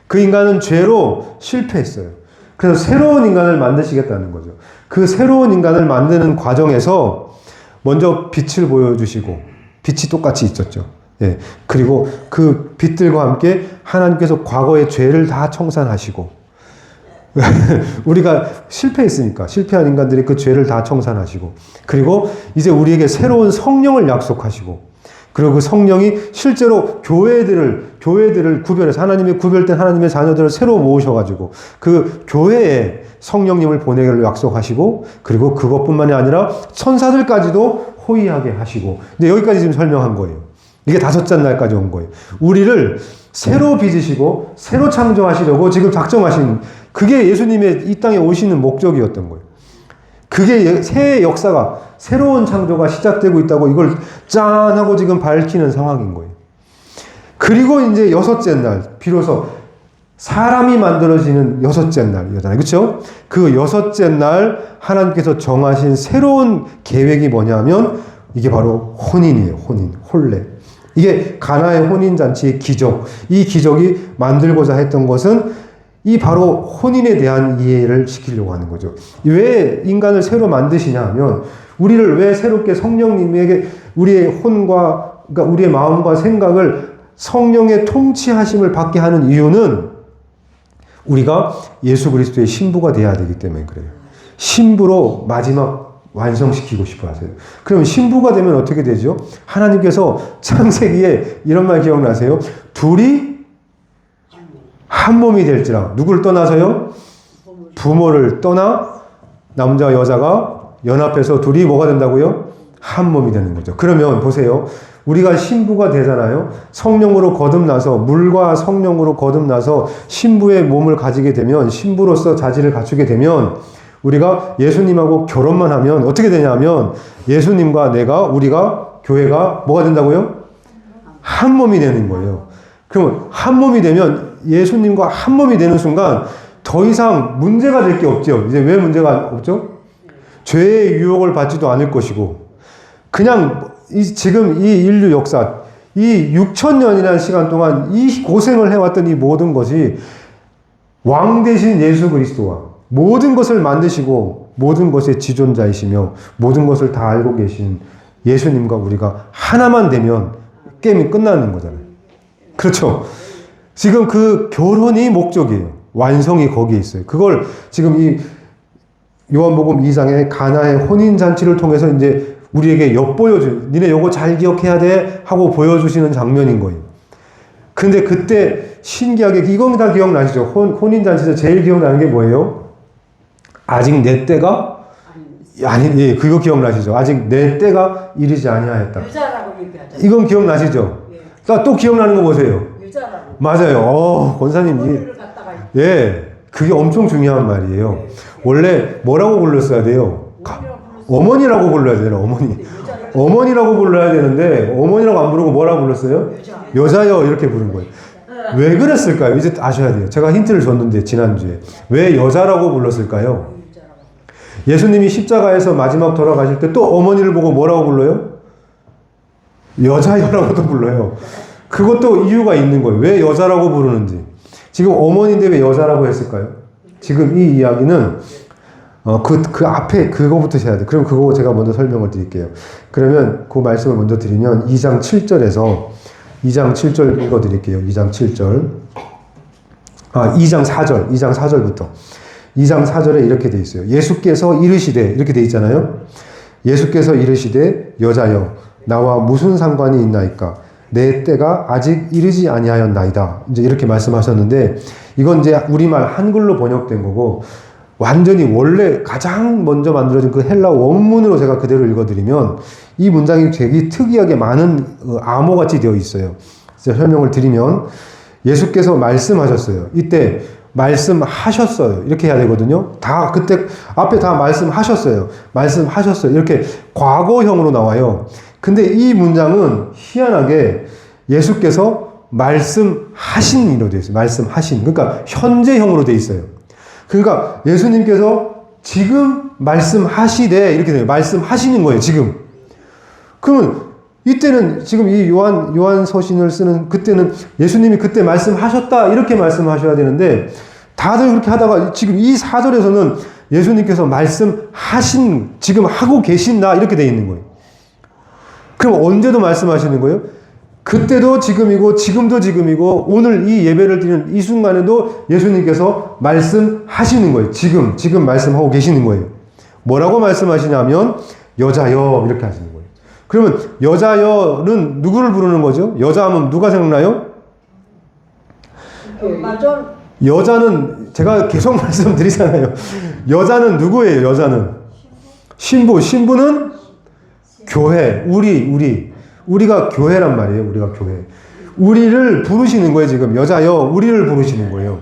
[SPEAKER 1] 그 인간은 죄로 실패했어요. 그래서 새로운 인간을 만드시겠다는 거죠. 그 새로운 인간을 만드는 과정에서 먼저 빛을 보여주시고 빛이 똑같이 있었죠. 예. 그리고 그 빛들과 함께 하나님께서 과거의 죄를 다 청산하시고 우리가 실패했으니까 실패한 인간들이 그 죄를 다 청산하시고 그리고 이제 우리에게 새로운 성령을 약속하시고 그리고 그 성령이 실제로 교회들을 구별해서 하나님의 구별된 하나님의 자녀들을 새로 모으셔가지고 그 교회에 성령님을 보내기를 약속하시고 그리고 그것뿐만이 아니라 천사들까지도 호위하게 하시고 이제 여기까지 지금 설명한 거예요. 이게 다섯째 날까지 온 거예요. 우리를 새로 빚으시고 새로 창조하시려고 지금 작정하신 그게 예수님의 이 땅에 오시는 목적이었던 거예요. 그게 새 역사가 새로운 창조가 시작되고 있다고 이걸 짠 하고 지금 밝히는 상황인 거예요. 그리고 이제 여섯째 날 비로소 사람이 만들어지는 여섯째 날이잖아요. 그렇죠? 그 여섯째 날 하나님께서 정하신 새로운 계획이 뭐냐면 이게 바로 혼인이에요. 혼례. 이게 가나의 혼인잔치의 기적. 이 기적이 만들고자 했던 것은 이 바로 혼인에 대한 이해를 시키려고 하는 거죠. 왜 인간을 새로 만드시냐 하면 우리를 왜 새롭게 성령님에게 우리의 혼과 그러니까 우리의 마음과 생각을 성령의 통치하심을 받게 하는 이유는 우리가 예수 그리스도의 신부가 되어야 되기 때문에 그래요. 신부로 마지막 완성시키고 싶어 하세요. 그럼 신부가 되면 어떻게 되죠? 하나님께서 창세기에 이런 말 기억나세요? 둘이 한 몸이 될지라. 누굴 떠나서요? 부모를 떠나 남자와 여자가 연합해서 둘이 뭐가 된다고요? 한 몸이 되는 거죠. 그러면 보세요. 우리가 신부가 되잖아요. 성령으로 거듭나서 물과 성령으로 거듭나서 신부의 몸을 가지게 되면 신부로서 자질을 갖추게 되면 우리가 예수님하고 결혼만 하면 어떻게 되냐면 예수님과 우리가 교회가 뭐가 된다고요? 한 몸이 되는 거예요. 그러면 한 몸이 되면 예수님과 한 몸이 되는 순간 더 이상 문제가 될 게 없죠. 이제 왜 문제가 없죠? 죄의 유혹을 받지도 않을 것이고 그냥 지금 이 인류 역사 이 6,000년이라는 시간 동안 이 고생을 해왔던 이 모든 것이 왕 대신 예수 그리스도와 모든 것을 만드시고 모든 것의 지존자이시며 모든 것을 다 알고 계신 예수님과 우리가 하나만 되면 게임이 끝나는 거잖아요. 그렇죠? 지금 그 결혼이 목적이에요. 완성이 거기에 있어요. 그걸 지금 이 요한복음 2장의 가나의 혼인잔치를 통해서 이제 우리에게 엿보여줘요. 니네 요거 잘 기억해야 돼 하고 보여주시는 장면인 거예요. 근데 그때 신기하게 이건 다 기억나시죠? 혼인잔치에서 제일 기억나는 게 뭐예요? 아직 내 때가 예, 그거 기억나시죠? 아직 내 때가 이르지 아니하였다.
[SPEAKER 3] 유자라고 얘기하죠.
[SPEAKER 1] 이건 기억나시죠?
[SPEAKER 3] 예.
[SPEAKER 1] 또 기억나는 거 보세요.
[SPEAKER 3] 유자라고.
[SPEAKER 1] 맞아요. 권사님.
[SPEAKER 3] 머리를 갖다가
[SPEAKER 1] 예, 그게 엄청 중요한 말이에요. 원래 뭐라고 불렀어야 돼요? 어머니라고 불러야 돼요. 어머니라고 불러야 되는데 어머니라고 안 부르고 뭐라고 불렀어요? 여자여 이렇게 부른 거예요. 왜 그랬을까요? 이제 아셔야 돼요. 제가 힌트를 줬는데 지난주에 왜 여자라고 불렀을까요? 예수님이 십자가에서 마지막 돌아가실 때 또 어머니를 보고 뭐라고 불러요? 여자여라고도 불러요. 그것도 이유가 있는 거예요. 왜 여자라고 부르는지. 지금 어머니인데 왜 여자라고 했을까요? 지금 이 이야기는 그 앞에 그거부터 해야 돼. 그럼 그거 제가 먼저 설명을 드릴게요. 그러면 그 말씀을 먼저 드리면 2장 7절에서 2장 7절 읽어 드릴게요. 2장 7절. 2장 4절. 2장 4절부터. 2장 4절에 이렇게 돼 있어요. 예수께서 이르시되 이렇게 돼 있잖아요. 예수께서 이르시되 여자여 나와 무슨 상관이 있나이까 내 때가 아직 이르지 아니하였나이다. 이제 이렇게 말씀하셨는데 이건 이제 우리말 한글로 번역된 거고 완전히 원래 가장 먼저 만들어진 그 헬라 원문으로 제가 그대로 읽어드리면 이 문장이 되게 특이하게 많은 암호같이 되어 있어요. 설명을 드리면 예수께서 말씀하셨어요. 이때 말씀하셨어요. 이렇게 해야 되거든요. 다 그때 앞에 다 말씀하셨어요. 말씀하셨어요. 이렇게 과거형으로 나와요. 근데 이 문장은 희한하게 예수께서 말씀하신이로 되어 있어요. 말씀하신. 그러니까 현재형으로 되어 있어요. 그러니까 예수님께서 지금 말씀하시되 이렇게 돼요. 말씀하시는 거예요. 지금. 그러면 이때는 지금 이 요한 서신을 쓰는 그때는 예수님이 그때 말씀하셨다 이렇게 말씀하셔야 되는데 다들 그렇게 하다가 지금 이 4절에서는 예수님께서 말씀하신 지금 하고 계신다 이렇게 돼 있는 거예요. 그럼 언제도 말씀하시는 거예요? 그때도 지금이고 지금도 지금이고 오늘 이 예배를 드리는 이 순간에도 예수님께서 말씀하시는 거예요. 지금 말씀하고 계시는 거예요. 뭐라고 말씀하시냐면 여자여 이렇게 하시는 거예요. 그러면 여자여는 누구를 부르는 거죠? 여자하면 누가 생각나요? 여자는 제가 계속 말씀드리잖아요. 여자는 누구예요? 여자는 신부는 교회, 우리가 교회란 말이에요. 우리가 교회. 우리를 부르시는 거예요. 지금 여자여 우리를 부르시는 거예요.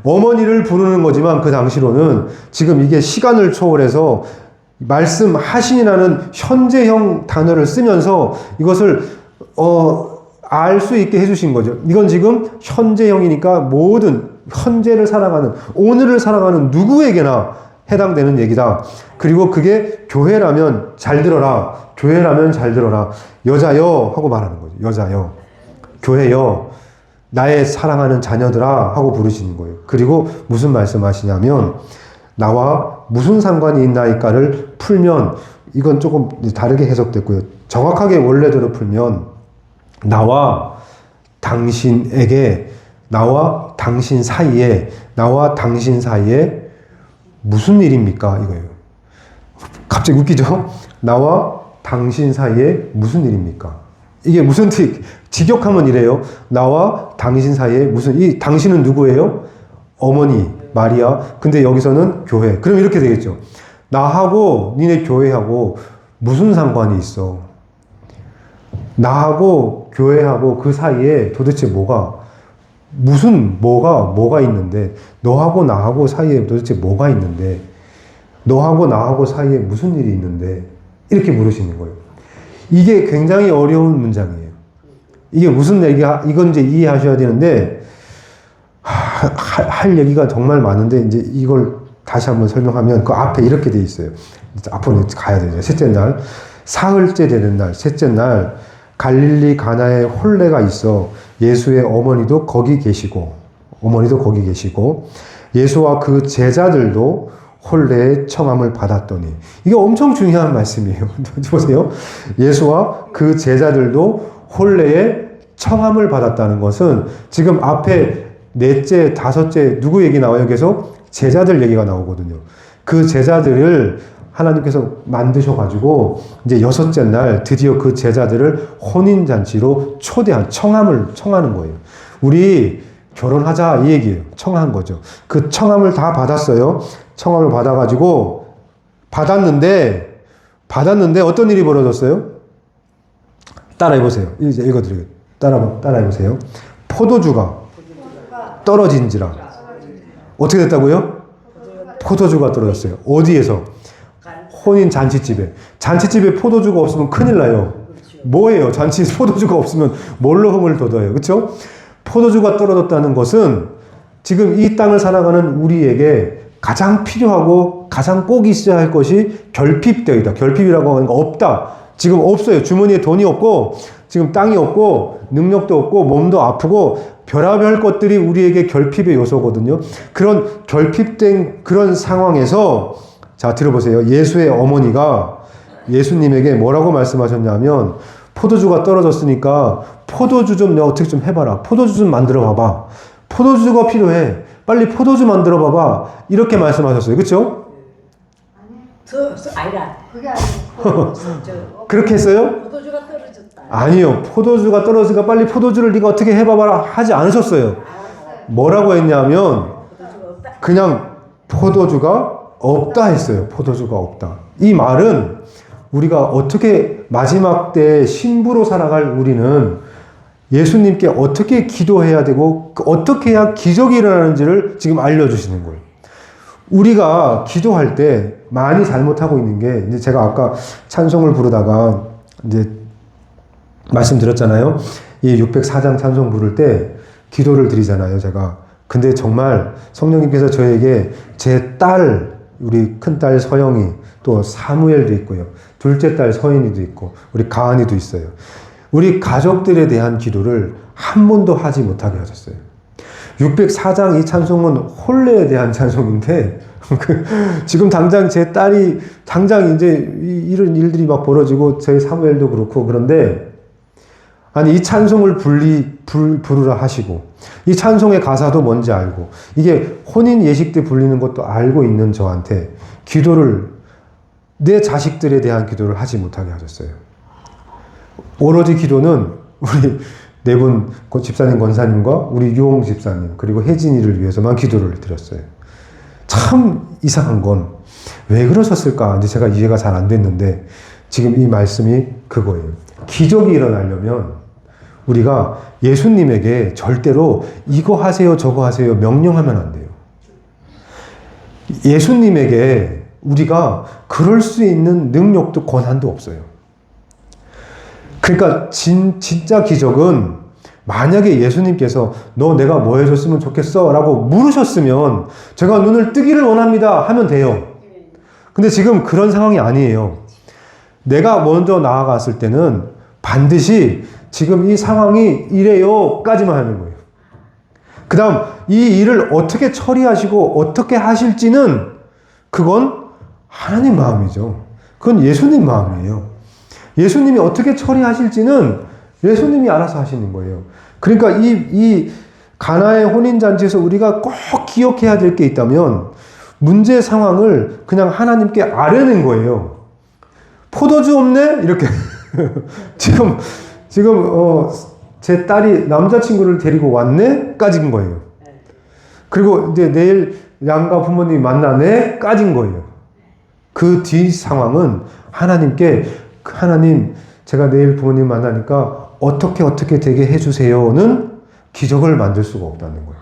[SPEAKER 1] 어머니를 부르는 거지만 그 당시로는 지금 이게 시간을 초월해서 말씀하신이라는 현재형 단어를 쓰면서 이것을 알 수 있게 해주신 거죠. 이건 지금 현재형이니까 모든 현재를 살아가는 오늘을 살아가는 누구에게나 해당되는 얘기다. 그리고 그게 교회라면 잘 들어라. 교회라면 잘 들어라. 여자여 하고 말하는 거죠. 여자여. 교회여. 나의 사랑하는 자녀들아 하고 부르시는 거예요. 그리고 무슨 말씀하시냐면 나와 무슨 상관이 있나이까를 풀면 이건 조금 다르게 해석됐고요. 정확하게 원래대로 풀면 나와 당신에게 나와 당신 사이에 무슨 일입니까? 이거예요. 갑자기 웃기죠? 나와 당신 사이에 무슨 일입니까? 이게 무슨 직역하면 이래요. 나와 당신 사이에 이 당신은 누구예요? 어머니 마리아. 근데 여기서는 교회. 그럼 이렇게 되겠죠. 나하고 니네 교회하고 무슨 상관이 있어? 나하고 교회하고 그 사이에 도대체 뭐가 있는데, 너하고 나하고 사이에 도대체 뭐가 있는데, 너하고 나하고 사이에 무슨 일이 있는데, 이렇게 물으시는 거예요. 이게 굉장히 어려운 문장이에요. 이게 무슨 얘기야? 이건 이제 이해하셔야 되는데, 할 얘기가 정말 많은데, 이제 이걸 다시 한번 설명하면 그 앞에 이렇게 돼 있어요. 앞으로 가야 되죠. 셋째 날, 사흘째 되는 날, 셋째 날, 갈릴리 가나에 혼례가 있어 예수의 어머니도 거기 계시고 예수와 그 제자들도 혼례의 청함을 받았더니, 이게 엄청 중요한 말씀이에요. 보세요. 예수와 그 제자들도 혼례의 청함을 받았다는 것은 지금 앞에 넷째, 다섯째 누구 얘기 나와요? 계속 제자들 얘기가 나오거든요. 그 제자들을 하나님께서 만드셔가지고 이제 여섯째 날 드디어 그 제자들을 혼인잔치로 청하는 거예요. 우리 결혼하자 이 얘기예요. 청한 거죠. 그 청함을 다 받았어요. 청함을 받았는데 어떤 일이 벌어졌어요? 따라해보세요. 이제 읽어드려요. 따라해보세요. 포도주가 떨어진지라. 어떻게 됐다고요? 포도주가 떨어졌어요. 어디에서? 혼인 잔치집에 포도주가 없으면 큰일 나요. 뭐예요? 포도주가 없으면 뭘로 흥을 돋아요? 그렇죠? 포도주가 떨어졌다는 것은 지금 이 땅을 살아가는 우리에게 가장 필요하고 가장 꼭 있어야 할 것이 결핍되어 있다. 결핍이라고 하는 거 없다. 지금 없어요. 주머니에 돈이 없고 지금 땅이 없고 능력도 없고 몸도 아프고 별의별 것들이 우리에게 결핍의 요소거든요. 그런 결핍된 그런 상황에서 자, 들어보세요. 예수의 어머니가 예수님에게 뭐라고 말씀하셨냐면, 포도주가 떨어졌으니까 포도주 좀 내가 어떻게 좀 해봐라. 포도주 좀 만들어 봐봐. 포도주가 필요해. 빨리 포도주 만들어 봐봐. 이렇게 말씀하셨어요. 그렇죠?
[SPEAKER 3] 아니라 그게 아니고
[SPEAKER 1] 그렇게 했어요?
[SPEAKER 3] 포도주가 떨어졌다.
[SPEAKER 1] 아니요. 포도주가 떨어지니까 빨리 포도주를 네가 어떻게 해봐봐라 하지 않으셨어요. 뭐라고 했냐면 그냥 포도주가 없다 했어요. 포도주가 없다. 이 말은 우리가 어떻게 마지막 때 신부로 살아갈 우리는 예수님께 어떻게 기도해야 되고 어떻게 해야 기적이 일어나는지를 지금 알려주시는 거예요. 우리가 기도할 때 많이 잘못하고 있는 게, 이제 제가 아까 찬송을 부르다가 이제 말씀드렸잖아요. 이 604장 찬송 부를 때 기도를 드리잖아요, 제가. 근데 정말 성령님께서 저에게 제 딸, 우리 큰딸 서영이, 또 사무엘도 있고요. 둘째 딸 서인이도 있고, 우리 가은이도 있어요. 우리 가족들에 대한 기도를 한 번도 하지 못하게 하셨어요. 604장 이 찬송은 혼례에 대한 찬송인데, 지금 당장 제 딸이, 당장 이제 이런 일들이 막 벌어지고, 제 사무엘도 그렇고, 그런데, 아니, 이 찬송을 부르라 하시고, 이 찬송의 가사도 뭔지 알고, 이게 혼인 예식 때 불리는 것도 알고 있는 저한테 내 자식들에 대한 기도를 하지 못하게 하셨어요. 오로지 기도는 우리 네 분 집사님, 권사님과 우리 유홍 집사님, 그리고 혜진이를 위해서만 기도를 드렸어요. 참 이상한 건 왜 그러셨을까? 이제 제가 이해가 잘 안 됐는데, 지금 이 말씀이 그거예요. 기적이 일어나려면 우리가 예수님에게 절대로 이거 하세요, 저거 하세요 명령하면 안 돼요. 예수님에게 우리가 그럴 수 있는 능력도 권한도 없어요. 그러니까 진짜 기적은, 만약에 예수님께서 너 내가 뭐 해줬으면 좋겠어? 라고 물으셨으면 제가 눈을 뜨기를 원합니다 하면 돼요. 근데 지금 그런 상황이 아니에요. 내가 먼저 나아갔을 때는 반드시 지금 이 상황이 이래요 까지만 하는 거예요. 그 다음 이 일을 어떻게 처리하시고 어떻게 하실지는 그건 하나님 마음이죠. 그건 예수님 마음이에요. 예수님이 어떻게 처리하실지는 예수님이 알아서 하시는 거예요. 그러니까 이 가나의 혼인잔치에서 우리가 꼭 기억해야 될 게 있다면, 문제 상황을 그냥 하나님께 아뢰는 거예요. 포도주 없네? 이렇게. 지금, 제 딸이 남자친구를 데리고 왔네? 까진 거예요. 그리고 이제 내일 양가 부모님이 만나네? 까진 거예요. 그 뒤 상황은 하나님께, 하나님, 제가 내일 부모님 만나니까 어떻게 되게 해주세요는 기적을 만들 수가 없다는 거예요.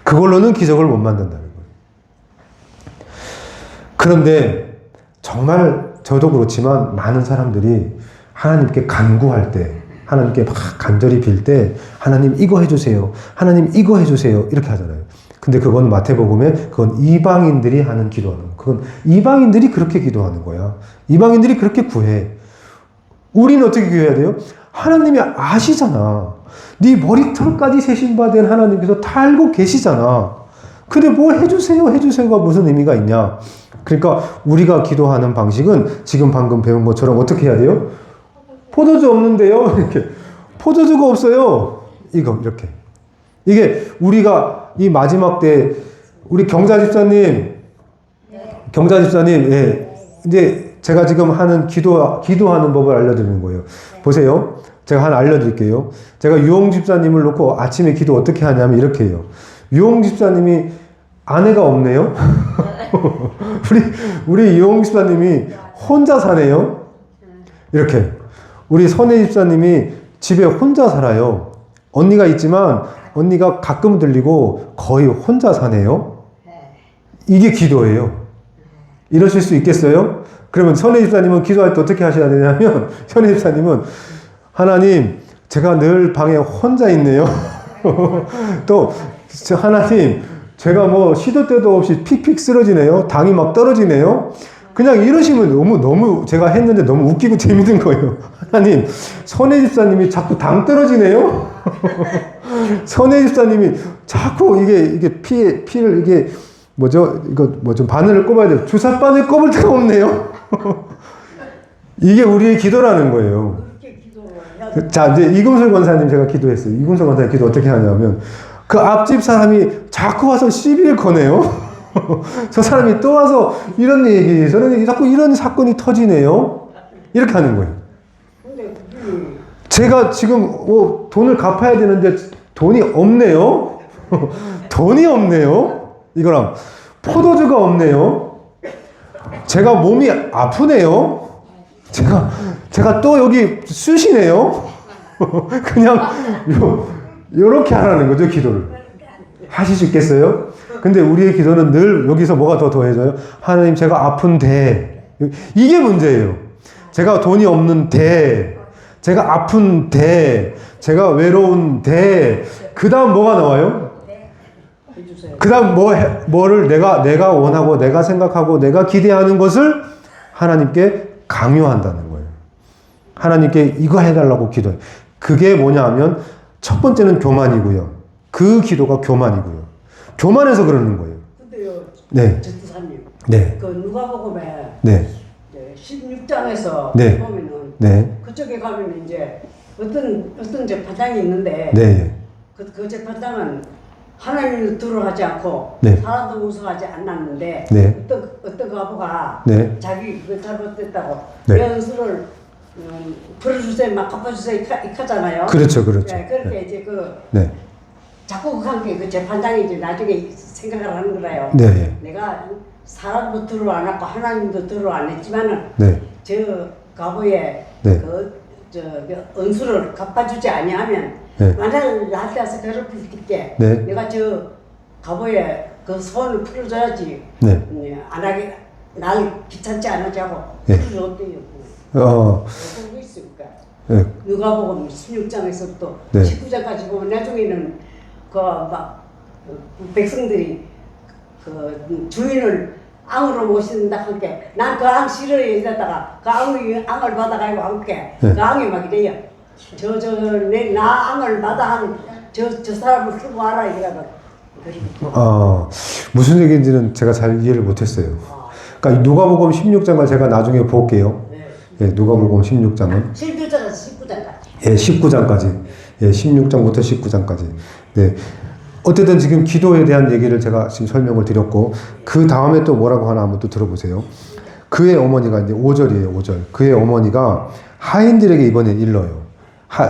[SPEAKER 1] 그걸로는 기적을 못 만든다는 거예요. 그런데 정말 저도 그렇지만 많은 사람들이 하나님께 간구할 때, 하나님께 막 간절히 빌 때, 하나님 이거 해주세요. 하나님 이거 해주세요. 이렇게 하잖아요. 근데 그건 마태복음에 그건 이방인들이 하는 기도하는 거. 그건 이방인들이 그렇게 기도하는 거야. 이방인들이 그렇게 구해. 우리는 어떻게 구해야 돼요? 하나님이 아시잖아. 네 머리털까지 세신바된 하나님께서 다 알고 계시잖아. 근데 뭐 해주세요가 무슨 의미가 있냐? 그러니까 우리가 기도하는 방식은 지금 방금 배운 것처럼 어떻게 해야 돼요? 포도주 없는데요? 이렇게. 포도주가 없어요. 이렇게. 이게 우리가 이 마지막 때, 우리 경자 집사님, 예. 이제 제가 지금 하는 기도하는 법을 알려드리는 거예요. 보세요. 제가 하나 알려드릴게요. 제가 유홍 집사님을 놓고 아침에 기도 어떻게 하냐면 이렇게 해요. 유홍 집사님이 아내가 없네요? 우리 유홍 집사님이 혼자 사네요? 이렇게. 우리 선혜 집사님이 집에 혼자 살아요. 언니가 있지만 언니가 가끔 들리고 거의 혼자 사네요. 이게 기도예요. 이러실 수 있겠어요? 그러면 선혜 집사님은 기도할 때 어떻게 하셔야 되냐면, 선혜 집사님은 하나님, 제가 늘 방에 혼자 있네요. 또 하나님, 제가 뭐 시도 때도 없이 픽픽 쓰러지네요. 당이 막 떨어지네요. 그냥 이러시면 너무 제가 했는데 너무 웃기고 재밌는 거예요. 하나님, 선혜 집사님이 자꾸 당 떨어지네요. 선혜 집사님이 자꾸 이게 피를 이게 뭐죠? 바늘을 꼽아야 돼요. 주사 바늘 꼽을 데가 없네요. 이게 우리의 기도라는 거예요. 자, 이제 이금솔 권사님 제가 기도했어요. 이금솔 권사님 기도 어떻게 하냐면, 그 앞집 사람이 자꾸 와서 시비를 거네요. 저 사람이 또 와서 이런 얘기, 저는 자꾸 이런 사건이 터지네요. 이렇게 하는 거예요. 제가 지금 돈을 갚아야 되는데 돈이 없네요. 돈이 없네요. 이거랑 포도주가 없네요. 제가 몸이 아프네요. 제가 또 여기 쑤시네요. 그냥 요렇게 하라는 거죠, 기도를. 하실 수 있겠어요? 근데 우리의 기도는 늘 여기서 뭐가 더 더해져요? 하나님, 제가 아픈데. 이게 문제예요. 제가 돈이 없는데, 제가 아픈데, 제가 외로운데, 그 다음 뭐가 나와요? 그 다음 뭐를 내가 원하고, 내가 생각하고, 내가 기대하는 것을 하나님께 강요한다는 거예요. 하나님께 이거 해달라고 기도해요. 그게 뭐냐 하면, 첫 번째는 교만이고요. 그 기도가 교만이고요. 교만해서 그러는 거예요.
[SPEAKER 4] 근데요,
[SPEAKER 1] 네.
[SPEAKER 4] 전도사님.
[SPEAKER 1] 네.
[SPEAKER 4] 그 누가복음에
[SPEAKER 1] 네.
[SPEAKER 4] 16장에서
[SPEAKER 1] 네.
[SPEAKER 4] 보면은
[SPEAKER 1] 네.
[SPEAKER 4] 그쪽에 가면 이제 어떤 재판장이 있는데
[SPEAKER 1] 네.
[SPEAKER 4] 그 재판장은 하나님을 두려워하지 않고
[SPEAKER 1] 네.
[SPEAKER 4] 사람도 무서워하지 않았는데
[SPEAKER 1] 네.
[SPEAKER 4] 어떤 가부가
[SPEAKER 1] 네.
[SPEAKER 4] 자기 그 잘못됐다고
[SPEAKER 1] 네.
[SPEAKER 4] 연수를 풀어주세요, 막 갚아주세요 이카잖아요.
[SPEAKER 1] 그렇죠.
[SPEAKER 4] 네, 그렇게
[SPEAKER 1] 네.
[SPEAKER 4] 이제
[SPEAKER 1] 네.
[SPEAKER 4] 자꾸 그 관계 그 재판장이 이제 나중에 생각을 하는 거라요.
[SPEAKER 1] 네.
[SPEAKER 4] 내가 사람도 들어 안 왔고 하나님도 들어 안 했지만은
[SPEAKER 1] 네.
[SPEAKER 4] 저 가보에
[SPEAKER 1] 네.
[SPEAKER 4] 그 은수를 갚아주지 아니하면
[SPEAKER 1] 네.
[SPEAKER 4] 만약 나한테 와서 괴롭힐 때
[SPEAKER 1] 네.
[SPEAKER 4] 내가 저 가보에 그 소원을 풀어줘야지.
[SPEAKER 1] 네.
[SPEAKER 4] 안 하게 날 귀찮지 않으지 하고
[SPEAKER 1] 네.
[SPEAKER 4] 풀어줬대요. 그런 게 있으니까.
[SPEAKER 1] 네.
[SPEAKER 4] 누가복음 16장에서부터
[SPEAKER 1] 네.
[SPEAKER 4] 19장까지 보면 나중에는 그 백성들이 그 주인을 앙으로 모신다 하니까 난 그 앙 싫어해 이러다가 그 앙을 받아가지고 함께
[SPEAKER 1] 네.
[SPEAKER 4] 그 앙이 막 이래요. 나 앙을 받아 저 사람을 끌고 와라 이러다가
[SPEAKER 1] 무슨 얘기인지는 제가 잘 이해를 못했어요. 그러니까 누가복음 16장을 제가 나중에 볼게요. 예, 누가복음 16장은
[SPEAKER 4] 7절에서 19장까지.
[SPEAKER 1] 예, 19장까지. 예, 16장부터 19장까지. 네. 어쨌든 지금 기도에 대한 얘기를 제가 지금 설명을 드렸고, 그 다음에 또 뭐라고 하나 한번 또 들어보세요. 그의 어머니가 이제 5절이에요, 5절. 그의 어머니가 하인들에게 이번에 일러요.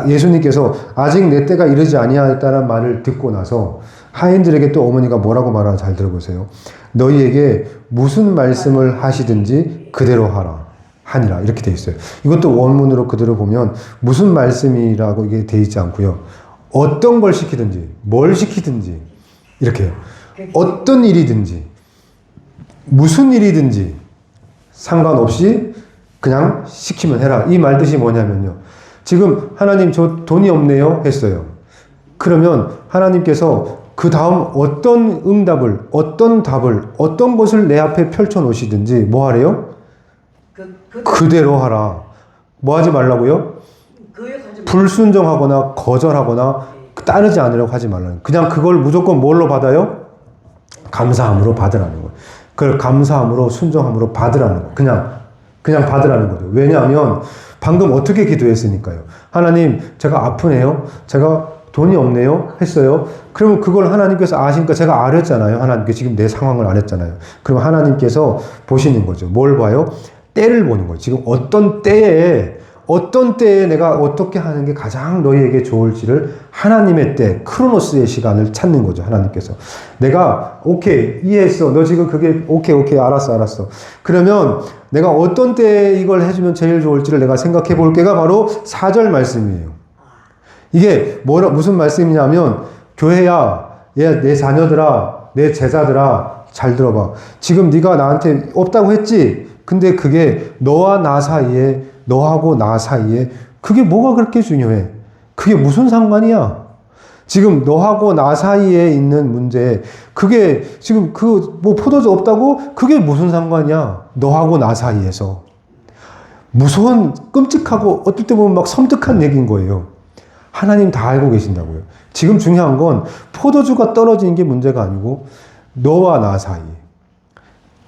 [SPEAKER 1] 예수님께서 아직 내 때가 이르지 아니하였다는 말을 듣고 나서 하인들에게 또 어머니가 뭐라고 말하나 잘 들어보세요. 너희에게 무슨 말씀을 하시든지 그대로 하라. 하니라. 이렇게 돼 있어요. 이것도 원문으로 그대로 보면 무슨 말씀이라고 이게 돼 있지 않고요. 어떤 걸 시키든지, 뭘 시키든지, 이렇게요. 어떤 일이든지, 무슨 일이든지 상관없이 그냥 시키면 해라. 이 말 뜻이 뭐냐면요. 지금 하나님 저 돈이 없네요 했어요. 그러면 하나님께서 그 다음 어떤 응답을, 어떤 답을, 어떤 것을 내 앞에 펼쳐 놓으시든지 뭐 하래요? 그대로 하라. 뭐 하지 말라고요? 불순종하거나 거절하거나 따르지 않으려고 하지 말라는. 그냥 그걸 무조건 뭘로 받아요? 감사함으로 받으라는 거예요. 그걸 감사함으로 순종함으로 받으라는 거예요. 그냥 받으라는 거죠. 왜냐하면 방금 어떻게 기도했으니까요. 하나님 제가 아프네요. 제가 돈이 없네요 했어요. 그러면 그걸 하나님께서 아시니까 제가 알았잖아요. 하나님께 지금 내 상황을 알았잖아요. 그럼 하나님께서 보시는 거죠. 뭘 봐요? 때를 보는 거예요. 지금 어떤 때에 내가 어떻게 하는 게 가장 너희에게 좋을지를 하나님의 때, 크로노스의 시간을 찾는 거죠. 하나님께서. 내가 오케이 이해했어. 너 지금 그게 오케이 알았어. 그러면 내가 어떤 때에 이걸 해주면 제일 좋을지를 내가 생각해 볼 게가 바로 4절 말씀이에요. 이게 무슨 말씀이냐면 교회야, 내 자녀들아, 내 제자들아 잘 들어봐. 지금 네가 나한테 없다고 했지? 근데 그게 너와 나 사이에, 너하고 나 사이에 그게 뭐가 그렇게 중요해? 그게 무슨 상관이야? 지금 너하고 나 사이에 있는 문제, 그게 지금 뭐 포도주 없다고? 그게 무슨 상관이야? 너하고 나 사이에서. 무서운, 끔찍하고 어떨 때 보면 막 섬뜩한 얘기인 거예요. 하나님 다 알고 계신다고요. 지금 중요한 건 포도주가 떨어지는 게 문제가 아니고 너와 나 사이,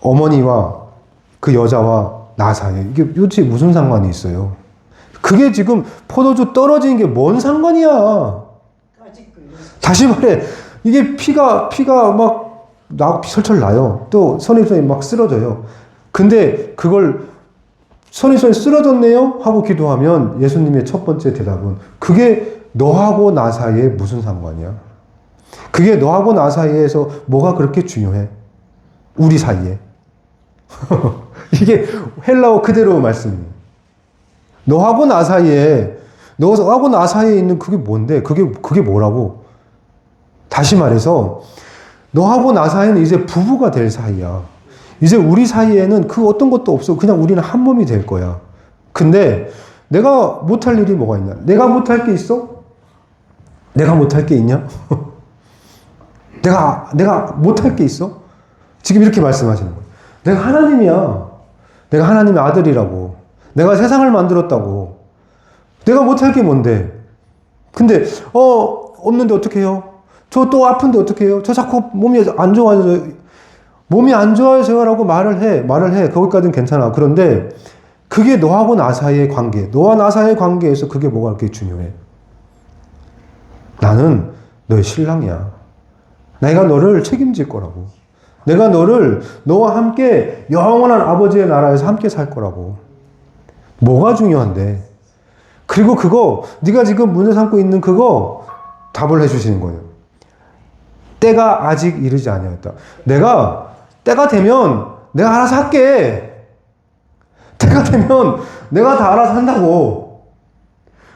[SPEAKER 1] 어머니와 그 여자와 나 사이에 이게 도대체 무슨 상관이 있어요? 그게 지금 포도주 떨어지는 게 뭔 상관이야? 다시 말해, 이게 피가 막 철철 나요. 또 선입선이 막 쓰러져요. 근데 그걸 선입선이 쓰러졌네요? 하고 기도하면 예수님의 첫 번째 대답은 그게 너하고 나 사이에 무슨 상관이야? 그게 너하고 나 사이에서 뭐가 그렇게 중요해? 우리 사이에. 이게 헬라어 그대로 말씀이에요. 너하고 나 사이에 있는 그게 뭔데? 그게 뭐라고? 다시 말해서 너하고 나 사이는 이제 부부가 될 사이야. 이제 우리 사이에는 그 어떤 것도 없어. 그냥 우리는 한 몸이 될 거야. 근데 내가 못할 일이 뭐가 있냐? 내가 못할 게 있어? 내가 못할 게 있냐? 내가 못할 게 있어? 지금 이렇게 말씀하시는 거예요. 내가 하나님이야. 내가 하나님의 아들이라고. 내가 세상을 만들었다고. 내가 못할 게 뭔데? 근데 없는데 어떻게 해요? 저 또 아픈데 어떻게 해요? 저 자꾸 몸이 안 좋아져요. 몸이 안 좋아져요라고 말을 해. 거기까지는 괜찮아. 그런데 그게 너하고 나 사이의 관계, 너와 나 사이의 관계에서 그게 뭐가 그렇게 중요해? 나는 너의 신랑이야. 내가 너를 책임질 거라고. 내가 너와 함께 영원한 아버지의 나라에서 함께 살 거라고. 뭐가 중요한데? 그리고 그거, 네가 지금 문제 삼고 있는 그거 답을 해주시는 거예요. 때가 아직 이르지 아니하였다. 때가 되면 내가 알아서 할게. 때가 되면 내가 다 알아서 한다고.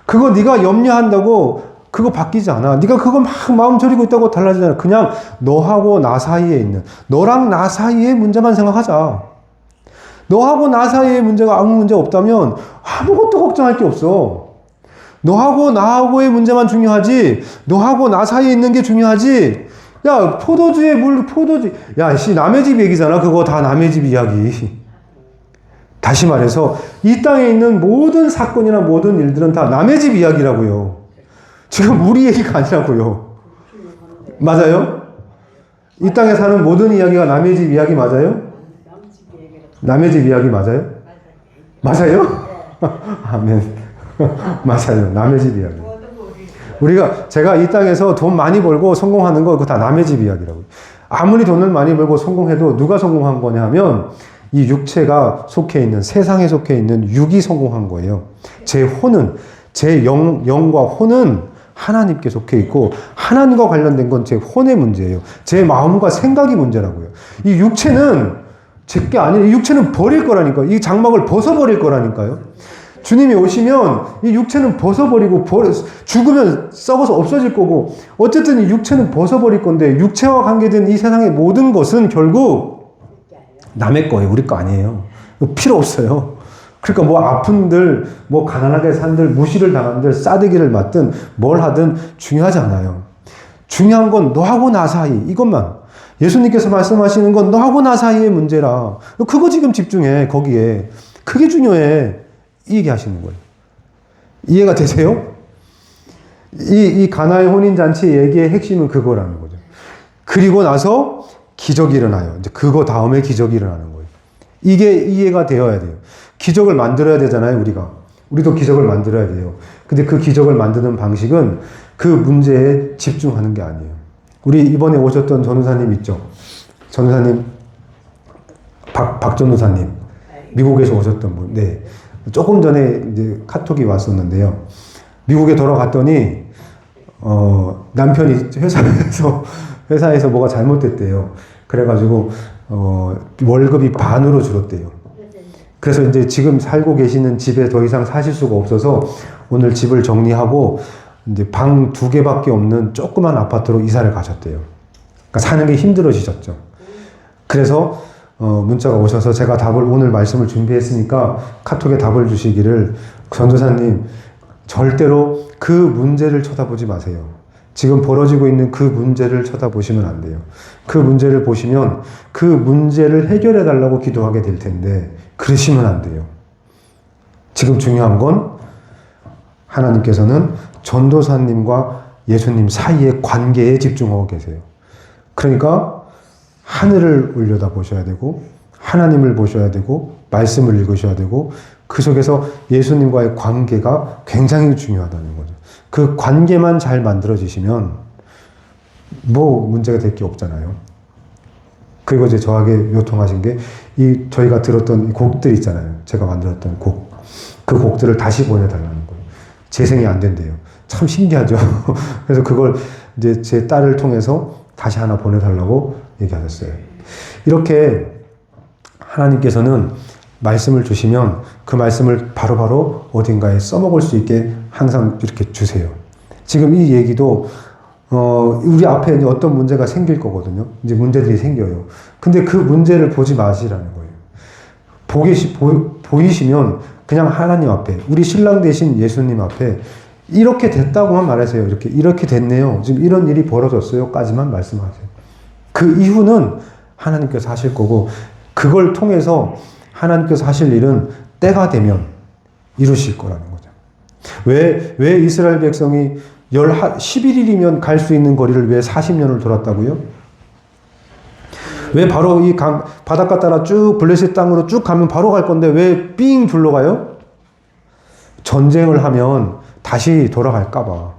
[SPEAKER 1] 그거 네가 염려한다고 그거 바뀌지 않아. 네가 그거 막 마음 졸이고 있다고 달라지지 않아. 그냥 너하고 나 사이에 있는, 너랑 나 사이의 문제만 생각하자. 너하고 나 사이의 문제가 아무 문제 없다면 아무것도 걱정할 게 없어. 너하고 나하고의 문제만 중요하지, 너하고 나 사이에 있는 게 중요하지. 야, 포도주. 야, 남의 집 얘기잖아. 그거 다 남의 집 이야기. 다시 말해서 이 땅에 있는 모든 사건이나 모든 일들은 다 남의 집 이야기라고요. 지금 우리 얘기가 아니라고요. 맞아요? 이 땅에 사는 모든 이야기가 남의 집 이야기 맞아요? 남의 집 이야기 맞아요? 맞아요? 아멘. 맞아요. 남의 집 이야기. 제가 이 땅에서 돈 많이 벌고 성공하는 거 그거 다 남의 집 이야기라고요. 아무리 돈을 많이 벌고 성공해도 누가 성공한 거냐 하면 이 육체가 속해 있는, 세상에 속해 있는 육이 성공한 거예요. 제 혼은, 제 영과 혼은 하나님께 속해 있고, 하나님과 관련된 건 제 혼의 문제예요. 제 마음과 생각이 문제라고요. 이 육체는 제 게 아니에요. 이 육체는 버릴 거라니까요. 이 장막을 벗어버릴 거라니까요. 주님이 오시면 이 육체는 벗어버리고, 죽으면 썩어서 없어질 거고, 어쨌든 이 육체는 벗어버릴 건데, 육체와 관계된 이 세상의 모든 것은 결국 남의 거예요. 우리 거 아니에요. 필요 없어요. 그러니까 뭐 아픈들, 뭐 가난하게 산들, 무시를 당한들, 싸대기를 맞든 뭘 하든 중요하지 않아요. 중요한 건 너하고 나 사이, 이것만. 예수님께서 말씀하시는 건 너하고 나 사이의 문제라. 그거 지금 집중해, 거기에. 그게 중요해. 이 얘기 하시는 거예요. 이해가 되세요? 이 가나의 혼인잔치 얘기의 핵심은 그거라는 거죠. 그리고 나서 기적이 일어나요. 이제 그거 다음에 기적이 일어나는 거예요. 이게 이해가 되어야 돼요. 기적을 만들어야 되잖아요, 우리가. 우리도 기적을 만들어야 돼요. 근데 그 기적을 만드는 방식은 그 문제에 집중하는 게 아니에요. 우리 이번에 오셨던 전우사님 있죠? 전우사님, 박 전우사님. 미국에서 오셨던 분. 네. 조금 전에 이제 카톡이 왔었는데요. 미국에 돌아갔더니, 남편이 회사에서 뭐가 잘못됐대요. 그래가지고, 월급이 반으로 줄었대요. 그래서 이제 지금 살고 계시는 집에 더 이상 사실 수가 없어서 오늘 집을 정리하고 이제 방 2개밖에 없는 조그만 아파트로 이사를 가셨대요. 그러니까 사는 게 힘들어지셨죠. 그래서 문자가 오셔서 제가 오늘 말씀을 준비했으니까 카톡에 답을 주시기를, 전도사님 절대로 그 문제를 쳐다보지 마세요. 지금 벌어지고 있는 그 문제를 쳐다보시면 안 돼요. 그 문제를 보시면 그 문제를 해결해 달라고 기도하게 될 텐데 그러시면 안 돼요. 지금 중요한 건 하나님께서는 전도사님과 예수님 사이의 관계에 집중하고 계세요. 그러니까 하늘을 올려다 보셔야 되고, 하나님을 보셔야 되고, 말씀을 읽으셔야 되고, 그 속에서 예수님과의 관계가 굉장히 중요하다는 거죠. 그 관계만 잘 만들어지시면 뭐 문제가 될 게 없잖아요. 그리고 이제 저에게 요청하신 게 저희가 들었던 곡들 있잖아요. 제가 만들었던 곡. 그 곡들을 다시 보내달라는 거예요. 재생이 안 된대요. 참 신기하죠. 그래서 그걸 이제 제 딸을 통해서 다시 하나 보내달라고 얘기하셨어요. 이렇게 하나님께서는 말씀을 주시면 그 말씀을 바로바로 어딘가에 써먹을 수 있게 항상 이렇게 주세요. 지금 이 얘기도 우리 앞에 이제 어떤 문제가 생길 거거든요. 이제 문제들이 생겨요. 근데 그 문제를 보지 마시라는 거예요. 보이시면 그냥 하나님 앞에, 우리 신랑 되신 예수님 앞에 이렇게 됐다고만 말하세요. 이렇게 됐네요. 지금 이런 일이 벌어졌어요. 까지만 말씀하세요. 그 이후는 하나님께서 하실 거고, 그걸 통해서 하나님께서 하실 일은 때가 되면 이루실 거라는 거죠. 왜 이스라엘 백성이 11일이면 갈 수 있는 거리를 왜 40년을 돌았다고요? 왜 바로 이 바닷가 따라 쭉 블레셋 땅으로 쭉 가면 바로 갈 건데 왜 삥 둘러가요? 전쟁을 하면 다시 돌아갈까봐.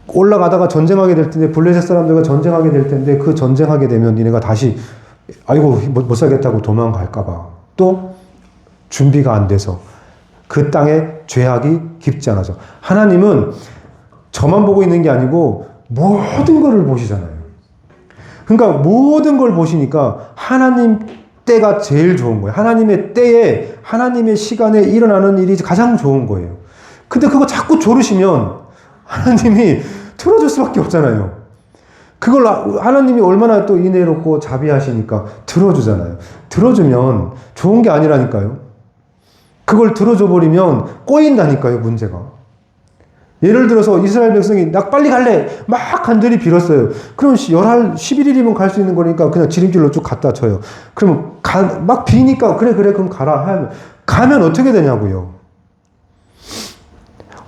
[SPEAKER 1] 올라가다가 전쟁하게 될 텐데, 블레셋 사람들과 전쟁하게 될 텐데, 그 전쟁하게 되면 니네가 다시 아이고 못 살겠다고 도망갈까봐. 또 준비가 안 돼서 그 땅에 죄악이 깊지 않아서. 하나님은 저만 보고 있는 게 아니고 모든 것을 보시잖아요. 그러니까 모든 걸 보시니까 하나님 때가 제일 좋은 거예요. 하나님의 때에, 하나님의 시간에 일어나는 일이 가장 좋은 거예요. 근데 그거 자꾸 조르시면 하나님이 틀어줄 수밖에 없잖아요. 그걸 하나님이 얼마나 또 인애롭고 자비하시니까 들어주잖아요. 들어주면 좋은 게 아니라니까요. 그걸 들어줘 버리면 꼬인다니까요, 문제가. 예를 들어서 이스라엘 백성이 나 빨리 갈래! 막 간절히 빌었어요. 그럼 11일이면 갈 수 있는 거니까 그냥 지름길로 쭉 갖다 쳐요. 그러면 막 비니까 그래 그럼 가라. 가면 어떻게 되냐고요.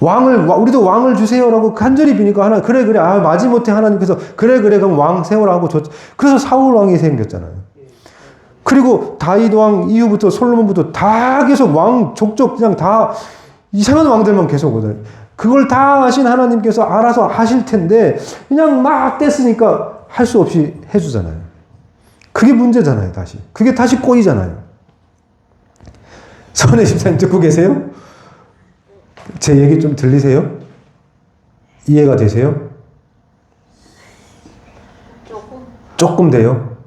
[SPEAKER 1] 우리도 왕을 주세요라고 간절히 비니까 하나, 그래, 마지못해 하나님께서, 그래, 그럼 왕 세우라고 그래서 사울 왕이 생겼잖아요. 그리고 다윗 왕 이후부터 솔로몬부터 다 계속 족족 그냥 다 이상한 왕들만 계속 오잖아요. 그걸 다 하신 하나님께서 알아서 하실 텐데, 그냥 막 뗐으니까 할 수 없이 해주잖아요. 그게 문제잖아요, 다시. 그게 다시 꼬이잖아요. 선혜 집사님 듣고 계세요? 제 얘기 좀 들리세요? 이해가 되세요? 조금 돼요.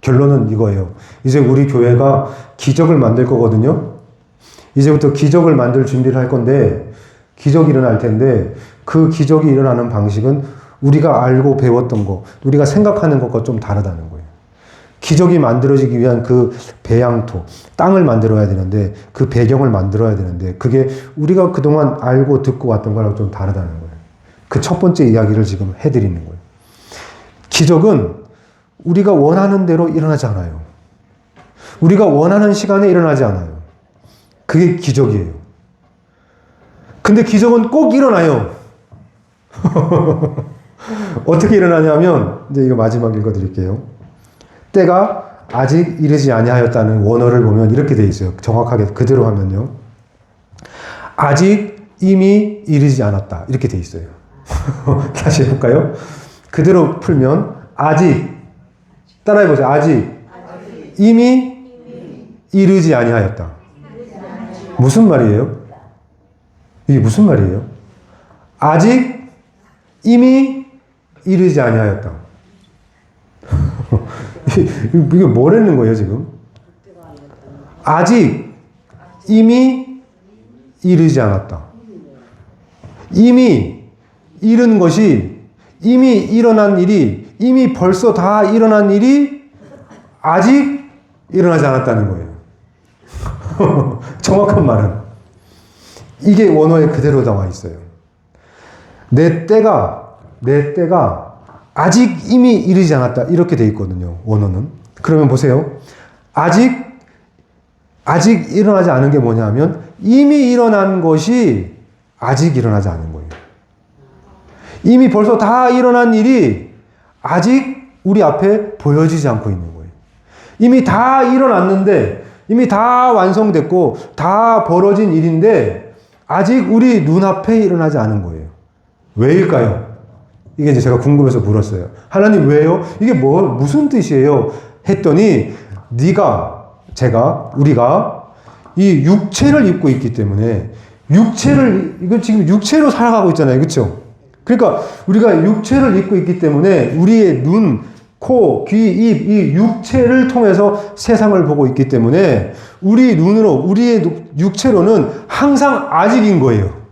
[SPEAKER 1] 결론은 이거예요. 이제 우리 교회가 기적을 만들 거거든요. 이제부터 기적을 만들 준비를 할 건데, 기적이 일어날 텐데, 그 기적이 일어나는 방식은 우리가 알고 배웠던 거, 우리가 생각하는 것과 좀 다르다는 거예요. 기적이 만들어지기 위한 그 배양토, 땅을 만들어야 되는데, 그 배경을 만들어야 되는데, 그게 우리가 그동안 알고 듣고 왔던 거랑 좀 다르다는 거예요. 그 첫 번째 이야기를 지금 해드리는 거예요. 기적은 우리가 원하는 대로 일어나지 않아요. 우리가 원하는 시간에 일어나지 않아요. 그게 기적이에요. 근데 기적은 꼭 일어나요. 어떻게 일어나냐면, 이제 이거 마지막 읽어드릴게요. 때가 아직 이르지 아니하였다는 원어를 보면 이렇게 돼 있어요. 정확하게 그대로 하면요. 아직 이미 이르지 않았다. 이렇게 돼 있어요. 다시 해볼까요? 그대로 풀면 아직, 따라해보세요. 아직 이미 이르지 아니하였다. 무슨 말이에요? 이게 무슨 말이에요? 아직 이미 이르지 아니하였다. 이게 뭐라는 거예요, 지금? 아직 이미 이르지 않았다. 이미 이른 것이, 이미 일어난 일이, 이미 벌써 다 일어난 일이 아직 일어나지 않았다는 거예요. 정확한 말은. 이게 원어에 그대로 나와 있어요. 내 때가 아직 이미 이르지 않았다. 이렇게 돼 있거든요. 원어는. 그러면 보세요. 아직 일어나지 않은 게 뭐냐면 이미 일어난 것이 아직 일어나지 않은 거예요. 이미 벌써 다 일어난 일이 아직 우리 앞에 보여지지 않고 있는 거예요. 이미 다 일어났는데, 이미 다 완성됐고 다 벌어진 일인데 아직 우리 눈앞에 일어나지 않은 거예요. 왜일까요? 이게 이제 제가 궁금해서 물었어요. 하나님 왜요? 이게 무슨 뜻이에요? 했더니 우리가 이 육체를 입고 있기 때문에 이거 지금 육체로 살아가고 있잖아요. 그렇죠? 그러니까 우리가 육체를 입고 있기 때문에 우리의 눈, 코, 귀, 입, 이 육체를 통해서 세상을 보고 있기 때문에 우리 눈으로, 우리의 육체로는 항상 아직인 거예요.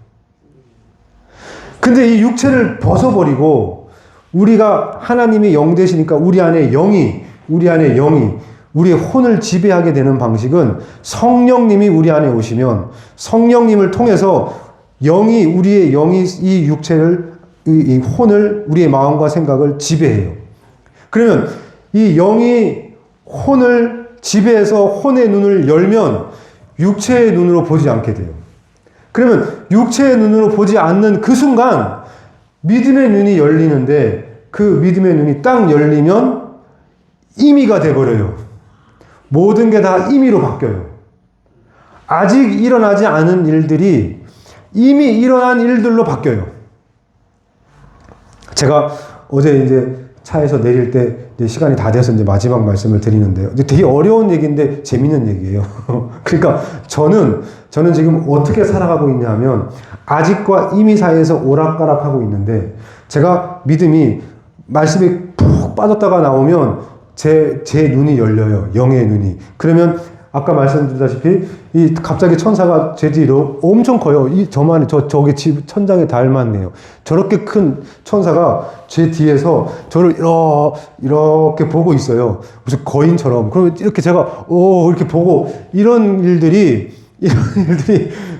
[SPEAKER 1] 근데 이 육체를 벗어버리고 우리가 하나님이 영 되시니까 우리의 영이 우리의 혼을 지배하게 되는 방식은 성령님이 우리 안에 오시면 성령님을 통해서 우리의 영이 이 육체를, 이 혼을, 우리의 마음과 생각을 지배해요. 그러면 이 영이 혼을 지배해서 혼의 눈을 열면 육체의 눈으로 보지 않게 돼요. 그러면 육체의 눈으로 보지 않는 그 순간 믿음의 눈이 열리는데 그 믿음의 눈이 딱 열리면 임의가 돼버려요. 모든 게 다 임의로 바뀌어요. 아직 일어나지 않은 일들이 이미 일어난 일들로 바뀌어요. 제가 어제 이제 차에서 내릴 때 이제 시간이 다 돼서 이제 마지막 말씀을 드리는데요. 이제 되게 어려운 얘기인데 재밌는 얘기예요. 그러니까 저는 지금 어떻게 살아가고 있냐면 아직과 이미 사이에서 오락가락하고 있는데 제가 믿음이 말씀에 푹 빠졌다가 나오면 제 눈이 열려요. 영의 눈이. 그러면 아까 말씀드렸다시피 갑자기 천사가 제 뒤로 엄청 커요. 저기 집 천장에 닿을만해요. 저렇게 큰 천사가 제 뒤에서 저를 이렇게 보고 있어요. 무슨 거인처럼. 그러면 이렇게 제가 이렇게 보고 이런 일들이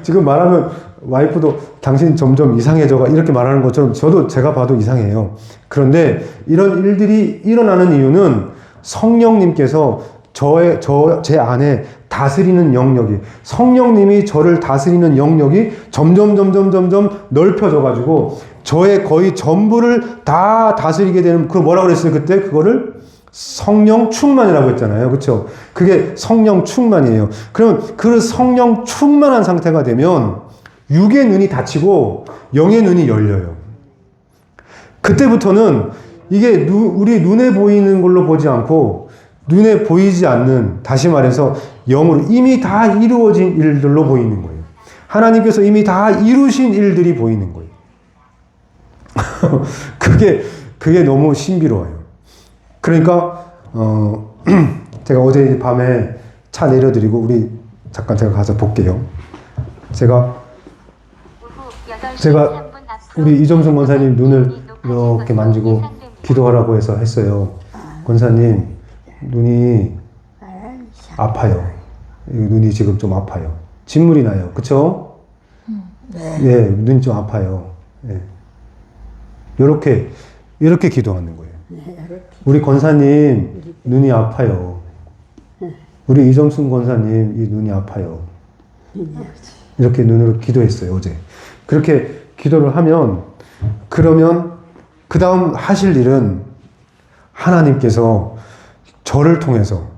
[SPEAKER 1] 지금 말하면 와이프도 당신 점점 이상해져가 이렇게 말하는 것처럼 제가 봐도 이상해요. 그런데 이런 일들이 일어나는 이유는 성령님께서 제 안에 다스리는 영역이, 성령님이 저를 다스리는 영역이 점점 넓혀져가지고 저의 거의 전부를 다 다스리게 되는, 그걸 뭐라고 그랬어요? 그때 그거를 성령 충만이라고 했잖아요. 그렇죠? 그게 성령 충만이에요. 그럼 그 성령 충만한 상태가 되면 육의 눈이 닫히고 영의 눈이 열려요. 그때부터는 이게 우리 눈에 보이는 걸로 보지 않고 눈에 보이지 않는, 다시 말해서 영으로 이미 다 이루어진 일들로 보이는 거예요. 하나님께서 이미 다 이루신 일들이 보이는 거예요. 그게 너무 신비로워요. 그러니까 제가 어제 밤에 차 내려드리고 우리 잠깐 제가 가서 볼게요. 제가 우리 이정순 권사님 눈을 이렇게 만지고 기도하라고 해서 했어요. 권사님 눈이 아파요. 눈이 지금 좀 아파요. 진물이 나요. 그쵸? 네, 눈이 좀 아파요. 네. 이렇게 기도하는 거예요. 우리 권사님 눈이 아파요. 우리 이정순 권사님 이 눈이 아파요. 이렇게 눈으로 기도했어요, 어제. 그렇게 기도를 하면, 그러면 그 다음 하실 일은 하나님께서 저를 통해서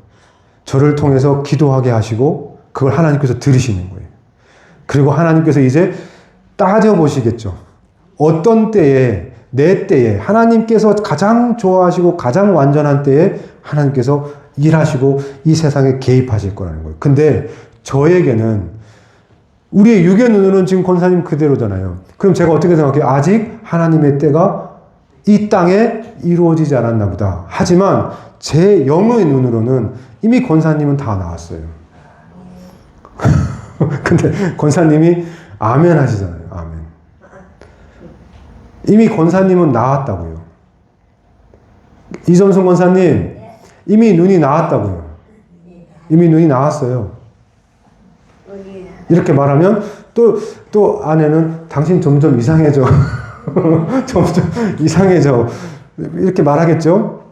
[SPEAKER 1] 기도하게 하시고 그걸 하나님께서 들으시는 거예요. 그리고 하나님께서 이제 따져보시겠죠. 어떤 때에, 내 때에, 하나님께서 가장 좋아하시고 가장 완전한 때에 하나님께서 일하시고 이 세상에 개입하실 거라는 거예요. 근데 저에게는, 우리의 육의 눈으로는 지금 권사님 그대로잖아요. 그럼 제가 어떻게 생각해요? 아직 하나님의 때가 이 땅에 이루어지지 않았나 보다. 하지만 제 영의 눈으로는 이미 권사님은 다 나왔어요. 근데 권사님이 아멘 하시잖아요. 아멘. 이미 권사님은 나왔다고요. 이정순 권사님, 이미 눈이 나왔다고요. 이미 눈이 나왔어요. 이렇게 말하면 또 아내는 당신 점점 이상해져. 점점 이상해져. 이렇게 말하겠죠?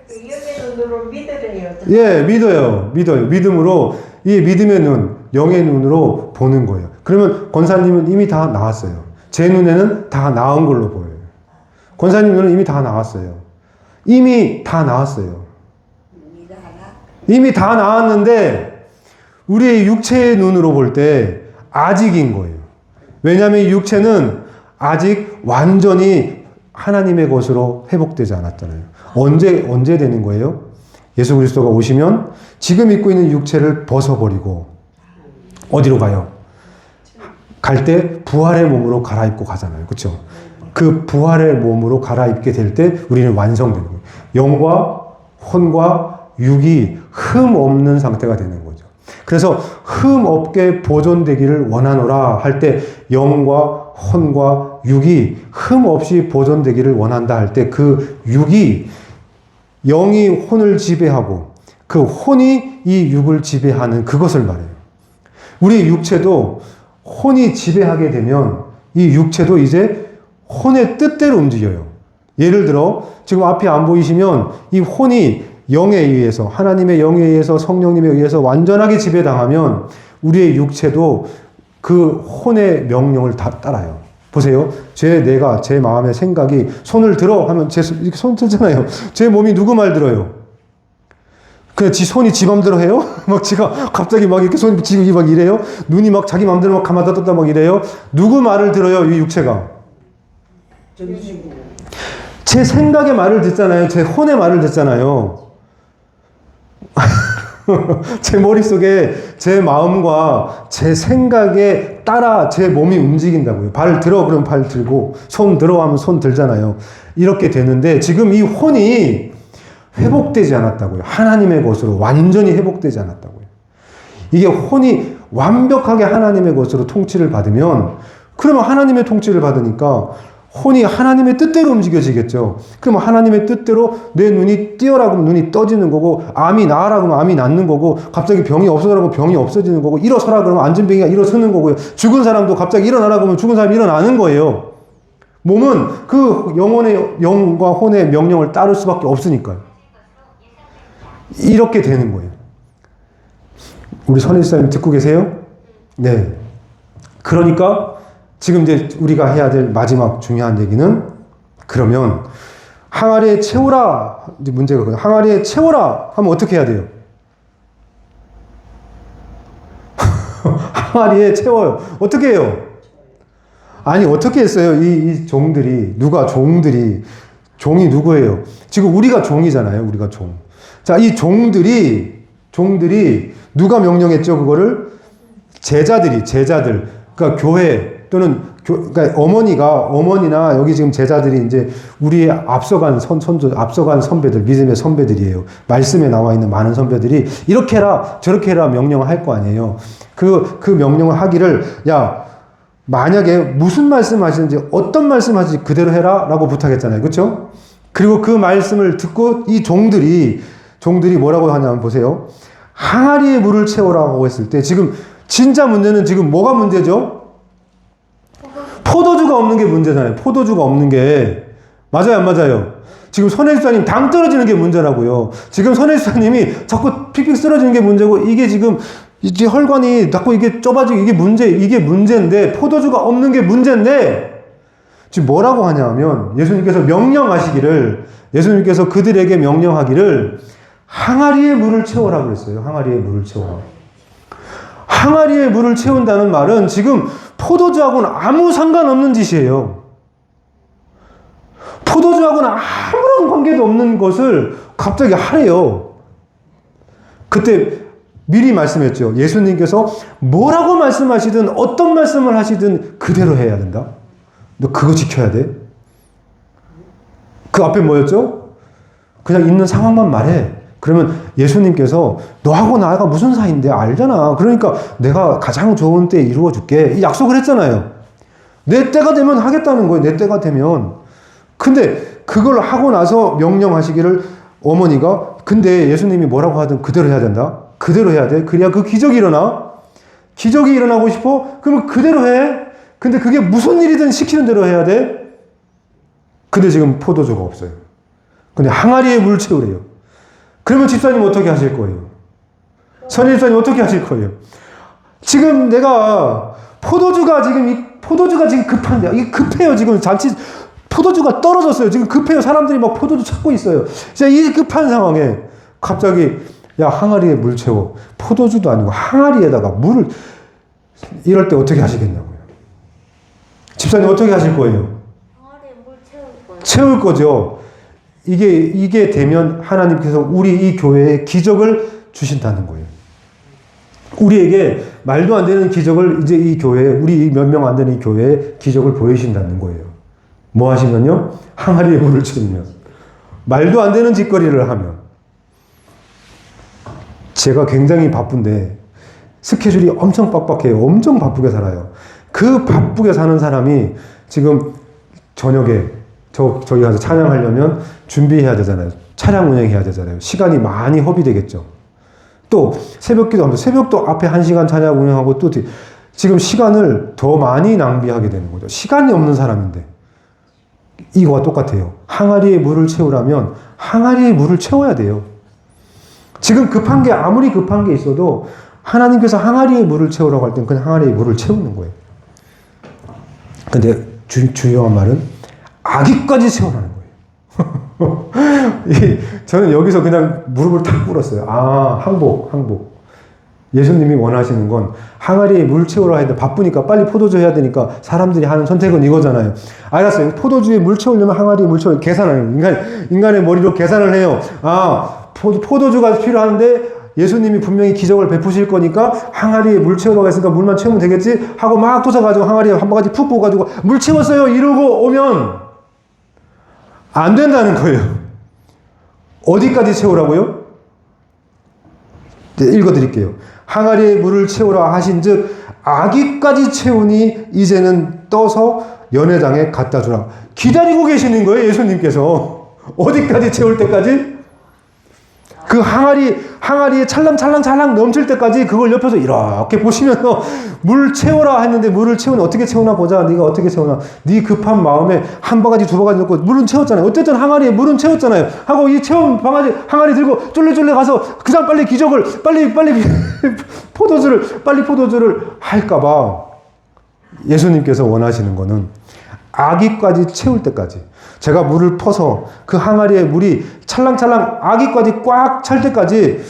[SPEAKER 3] 영의 눈으로 믿으래요.
[SPEAKER 1] 예, 믿어요. 믿음으로, 이 믿음의 눈, 영의 눈으로 보는 거예요. 그러면 권사님은 이미 다 나왔어요. 제 눈에는 다 나온 걸로 보여요. 권사님 눈은 이미 다 나왔어요. 이미 다 나왔어요. 이미 다 나왔는데 우리의 육체의 눈으로 볼 때 아직인 거예요. 왜냐하면 이 육체는 아직 완전히 하나님의 것으로 회복되지 않았잖아요. 언제 되는 거예요? 예수 그리스도가 오시면 지금 입고 있는 육체를 벗어버리고 어디로 가요? 갈 때 부활의 몸으로 갈아입고 가잖아요. 그렇죠? 그 부활의 몸으로 갈아입게 될 때 우리는 완성되는 거예요. 영과 혼과 육이 흠 없는 상태가 되는 거죠. 그래서 흠 없게 보존되기를 원하노라 할 때 영과 혼과 육이 흠 없이 보존되기를 원한다 할 때 그 육이, 영이 혼을 지배하고 그 혼이 이 육을 지배하는 그것을 말해요. 우리 육체도 혼이 지배하게 되면 이 육체도 이제 혼의 뜻대로 움직여요. 예를 들어 지금 앞이 안 보이시면 이 혼이 영에 의해서, 하나님의 영에 의해서, 성령님에 의해서 완전하게 지배당하면 우리의 육체도 그 혼의 명령을 다 따라요. 보세요. 제 마음의 생각이 손을 들어 하면 이렇게 손 들잖아요. 제 몸이 누구 말 들어요? 그냥 손이 지 맘대로 해요? 막 지가 갑자기 막 이렇게 손이 지금 막 이래요? 눈이 막 자기 맘대로 막 감았다 떴다 막 이래요? 누구 말을 들어요? 이 육체가? 제 생각의 말을 듣잖아요. 제 혼의 말을 듣잖아요. 제 머릿속에 제 마음과 제 생각에 따라 제 몸이 움직인다고요. 발 들어 그러면 발 들고, 손 들어 하면 손 들잖아요. 이렇게 되는데 지금 이 혼이 회복되지 않았다고요. 하나님의 것으로 완전히 회복되지 않았다고요. 이게 혼이 완벽하게 하나님의 것으로 통치를 받으면, 그러면 하나님의 통치를 받으니까 혼이 하나님의 뜻대로 움직여지겠죠. 그러면 하나님의 뜻대로 내 눈이 띄어라 그러면 눈이 떠지는 거고, 암이 나아라 그러면 암이 낫는 거고, 갑자기 병이 없어져라 그러면 병이 없어지는 거고, 일어서라 그러면 앉은 병이가 일어서는 거고요. 죽은 사람도 갑자기 일어나라 그러면 죽은 사람이 일어나는 거예요. 몸은 그 영과 혼의 명령을 따를 수밖에 없으니까요. 이렇게 되는 거예요. 우리 선일사님 듣고 계세요? 네. 그러니까 지금 이제 우리가 해야 될 마지막 중요한 얘기는, 그러면 항아리에 채우라. 이제 문제가 그거예요. 항아리에 채우라 하면 어떻게 해야 돼요? 항아리에 채워요. 어떻게 해요? 아니 어떻게 했어요? 이 종들이, 종이 누구예요? 지금 우리가 종이잖아요. 우리가 종. 자, 이 종들이 누가 명령했죠? 그거를? 제자들. 그러니까 교회 또는 그러니까 어머니나 여기 지금 제자들이 이제 우리의 앞서간 앞서간 선배들, 믿음의 선배들이에요. 말씀에 나와 있는 많은 선배들이 이렇게 해라, 저렇게 해라 명령을 할 거 아니에요. 그 명령을 하기를, 야, 만약에 무슨 말씀 하시는지, 어떤 말씀 하시는지 그대로 해라 라고 부탁했잖아요. 그렇죠? 그리고 그 말씀을 듣고 이 종들이 뭐라고 하냐면 보세요. 항아리에 물을 채우라고 했을 때 지금 진짜 문제는 지금 뭐가 문제죠? 포도주가 없는 게 문제잖아요. 포도주가 없는 게. 맞아요, 안 맞아요? 지금 선해수사님 당 떨어지는 게 문제라고요. 지금 선해수사님이 자꾸 픽픽 쓰러지는 게 문제고, 이게 지금 이제 혈관이 자꾸 이게 좁아지고 이게 문제인데, 포도주가 없는 게 문제인데, 지금 뭐라고 하냐면, 예수님께서 그들에게 명령하기를 항아리에 물을 채우라고 그랬어요. 항아리에 물을 채우라. 항아리에 물을 채운다는 말은 지금 포도주하고는 아무 상관없는 짓이에요. 포도주하고는 아무런 관계도 없는 것을 갑자기 하래요. 그때 미리 말씀했죠. 예수님께서 뭐라고 말씀하시든 어떤 말씀을 하시든 그대로 해야 된다. 너 그거 지켜야 돼. 그 앞에 뭐였죠? 그냥 있는 상황만 말해. 그러면 예수님께서 너하고 나가 무슨 사이인데 알잖아. 그러니까 내가 가장 좋은 때 이루어 줄게. 이 약속을 했잖아요. 내 때가 되면 하겠다는 거예요. 내 때가 되면. 근데 그걸 하고 나서 명령하시기를 어머니가, 근데 예수님이 뭐라고 하든 그대로 해야 된다. 그대로 해야 돼. 그래야 그 기적이 일어나. 기적이 일어나고 싶어? 그러면 그대로 해. 근데 그게 무슨 일이든 시키는 대로 해야 돼. 근데 지금 포도주가 없어요. 근데 항아리에 물 채우래요. 그러면 집사님 어떻게 하실 거예요? 선임 집사님 어떻게 하실 거예요? 지금 내가 포도주가 지금 급한데, 이게 급해요. 지금 포도주가 떨어졌어요. 지금 급해요. 사람들이 막 포도주 찾고 있어요. 진짜 이 급한 상황에 갑자기, 야, 항아리에 물 채워. 포도주도 아니고 항아리에다가 물을, 이럴 때 어떻게 하시겠냐고요? 집사님 어떻게 하실 거예요?
[SPEAKER 3] 항아리에 물 채울 거예요.
[SPEAKER 1] 채울 거죠. 이게 되면 하나님께서 우리 이 교회에 기적을 주신다는 거예요. 우리에게 말도 안 되는 기적을 이제 이 교회에, 우리 몇 명 안 되는 이 교회에 기적을 보이신다는 거예요. 뭐 하시면요? 항아리에 물을 채우면. 말도 안 되는 짓거리를 하면. 제가 굉장히 바쁜데 스케줄이 엄청 빡빡해요. 엄청 바쁘게 살아요. 그 바쁘게 사는 사람이 지금 저녁에 저기 가서 찬양하려면 준비해야 되잖아요. 차량 운행해야 되잖아요. 시간이 많이 허비되겠죠. 또 새벽기도 하면서 새벽도 앞에 1시간 찬양 운행하고 또 지금 시간을 더 많이 낭비하게 되는 거죠. 시간이 없는 사람인데. 이거와 똑같아요. 항아리에 물을 채우라면 항아리에 물을 채워야 돼요. 지금 급한 게 아무리 급한 게 있어도 하나님께서 항아리에 물을 채우라고 할 땐 그냥 항아리에 물을 채우는 거예요. 근데 중요한 말은 아기까지 채워라는 거예요. 저는 여기서 그냥 무릎을 탁 꿇었어요. 아, 항복. 예수님이 원하시는 건 항아리에 물 채우라 했는데 바쁘니까 빨리 포도주 해야 되니까 사람들이 하는 선택은 이거잖아요. 알았어요. 포도주에 물 채우려면 항아리에 물 채우려면 계산을, 인간의 머리로 계산을 해요. 아, 포도주가 필요한데 예수님이 분명히 기적을 베푸실 거니까 항아리에 물 채우라고 했으니까 물만 채우면 되겠지 하고 막 부숴가지고 항아리에 한 바가지 푹 부어가지고 물 채웠어요 이러고 오면 안 된다는 거예요. 어디까지 채우라고요? 네, 읽어드릴게요. 항아리에 물을 채우라 하신즉 아기까지 채우니 이제는 떠서 연회장에 갖다 주라. 기다리고 계시는 거예요. 예수님께서. 어디까지 채울 때까지? 그 항아리에 찰랑찰랑 넘칠 때까지 그걸 옆에서 이렇게 보시면서 물 채워라 했는데 물을 채우니 어떻게 채우나 보자. 네가 어떻게 채우나. 네 급한 마음에 한 바가지 두 바가지 넣고 물은 채웠잖아요. 어쨌든 항아리에 물은 채웠잖아요. 하고 이 채운 바가지 항아리 들고 쫄래쫄래 가서 그냥 빨리 기적을 빨리 포도주를 할까봐 예수님께서 원하시는 거는 아기까지 채울 때까지. 제가 물을 퍼서 그 항아리에 물이 찰랑찰랑 아기까지 꽉 찰 때까지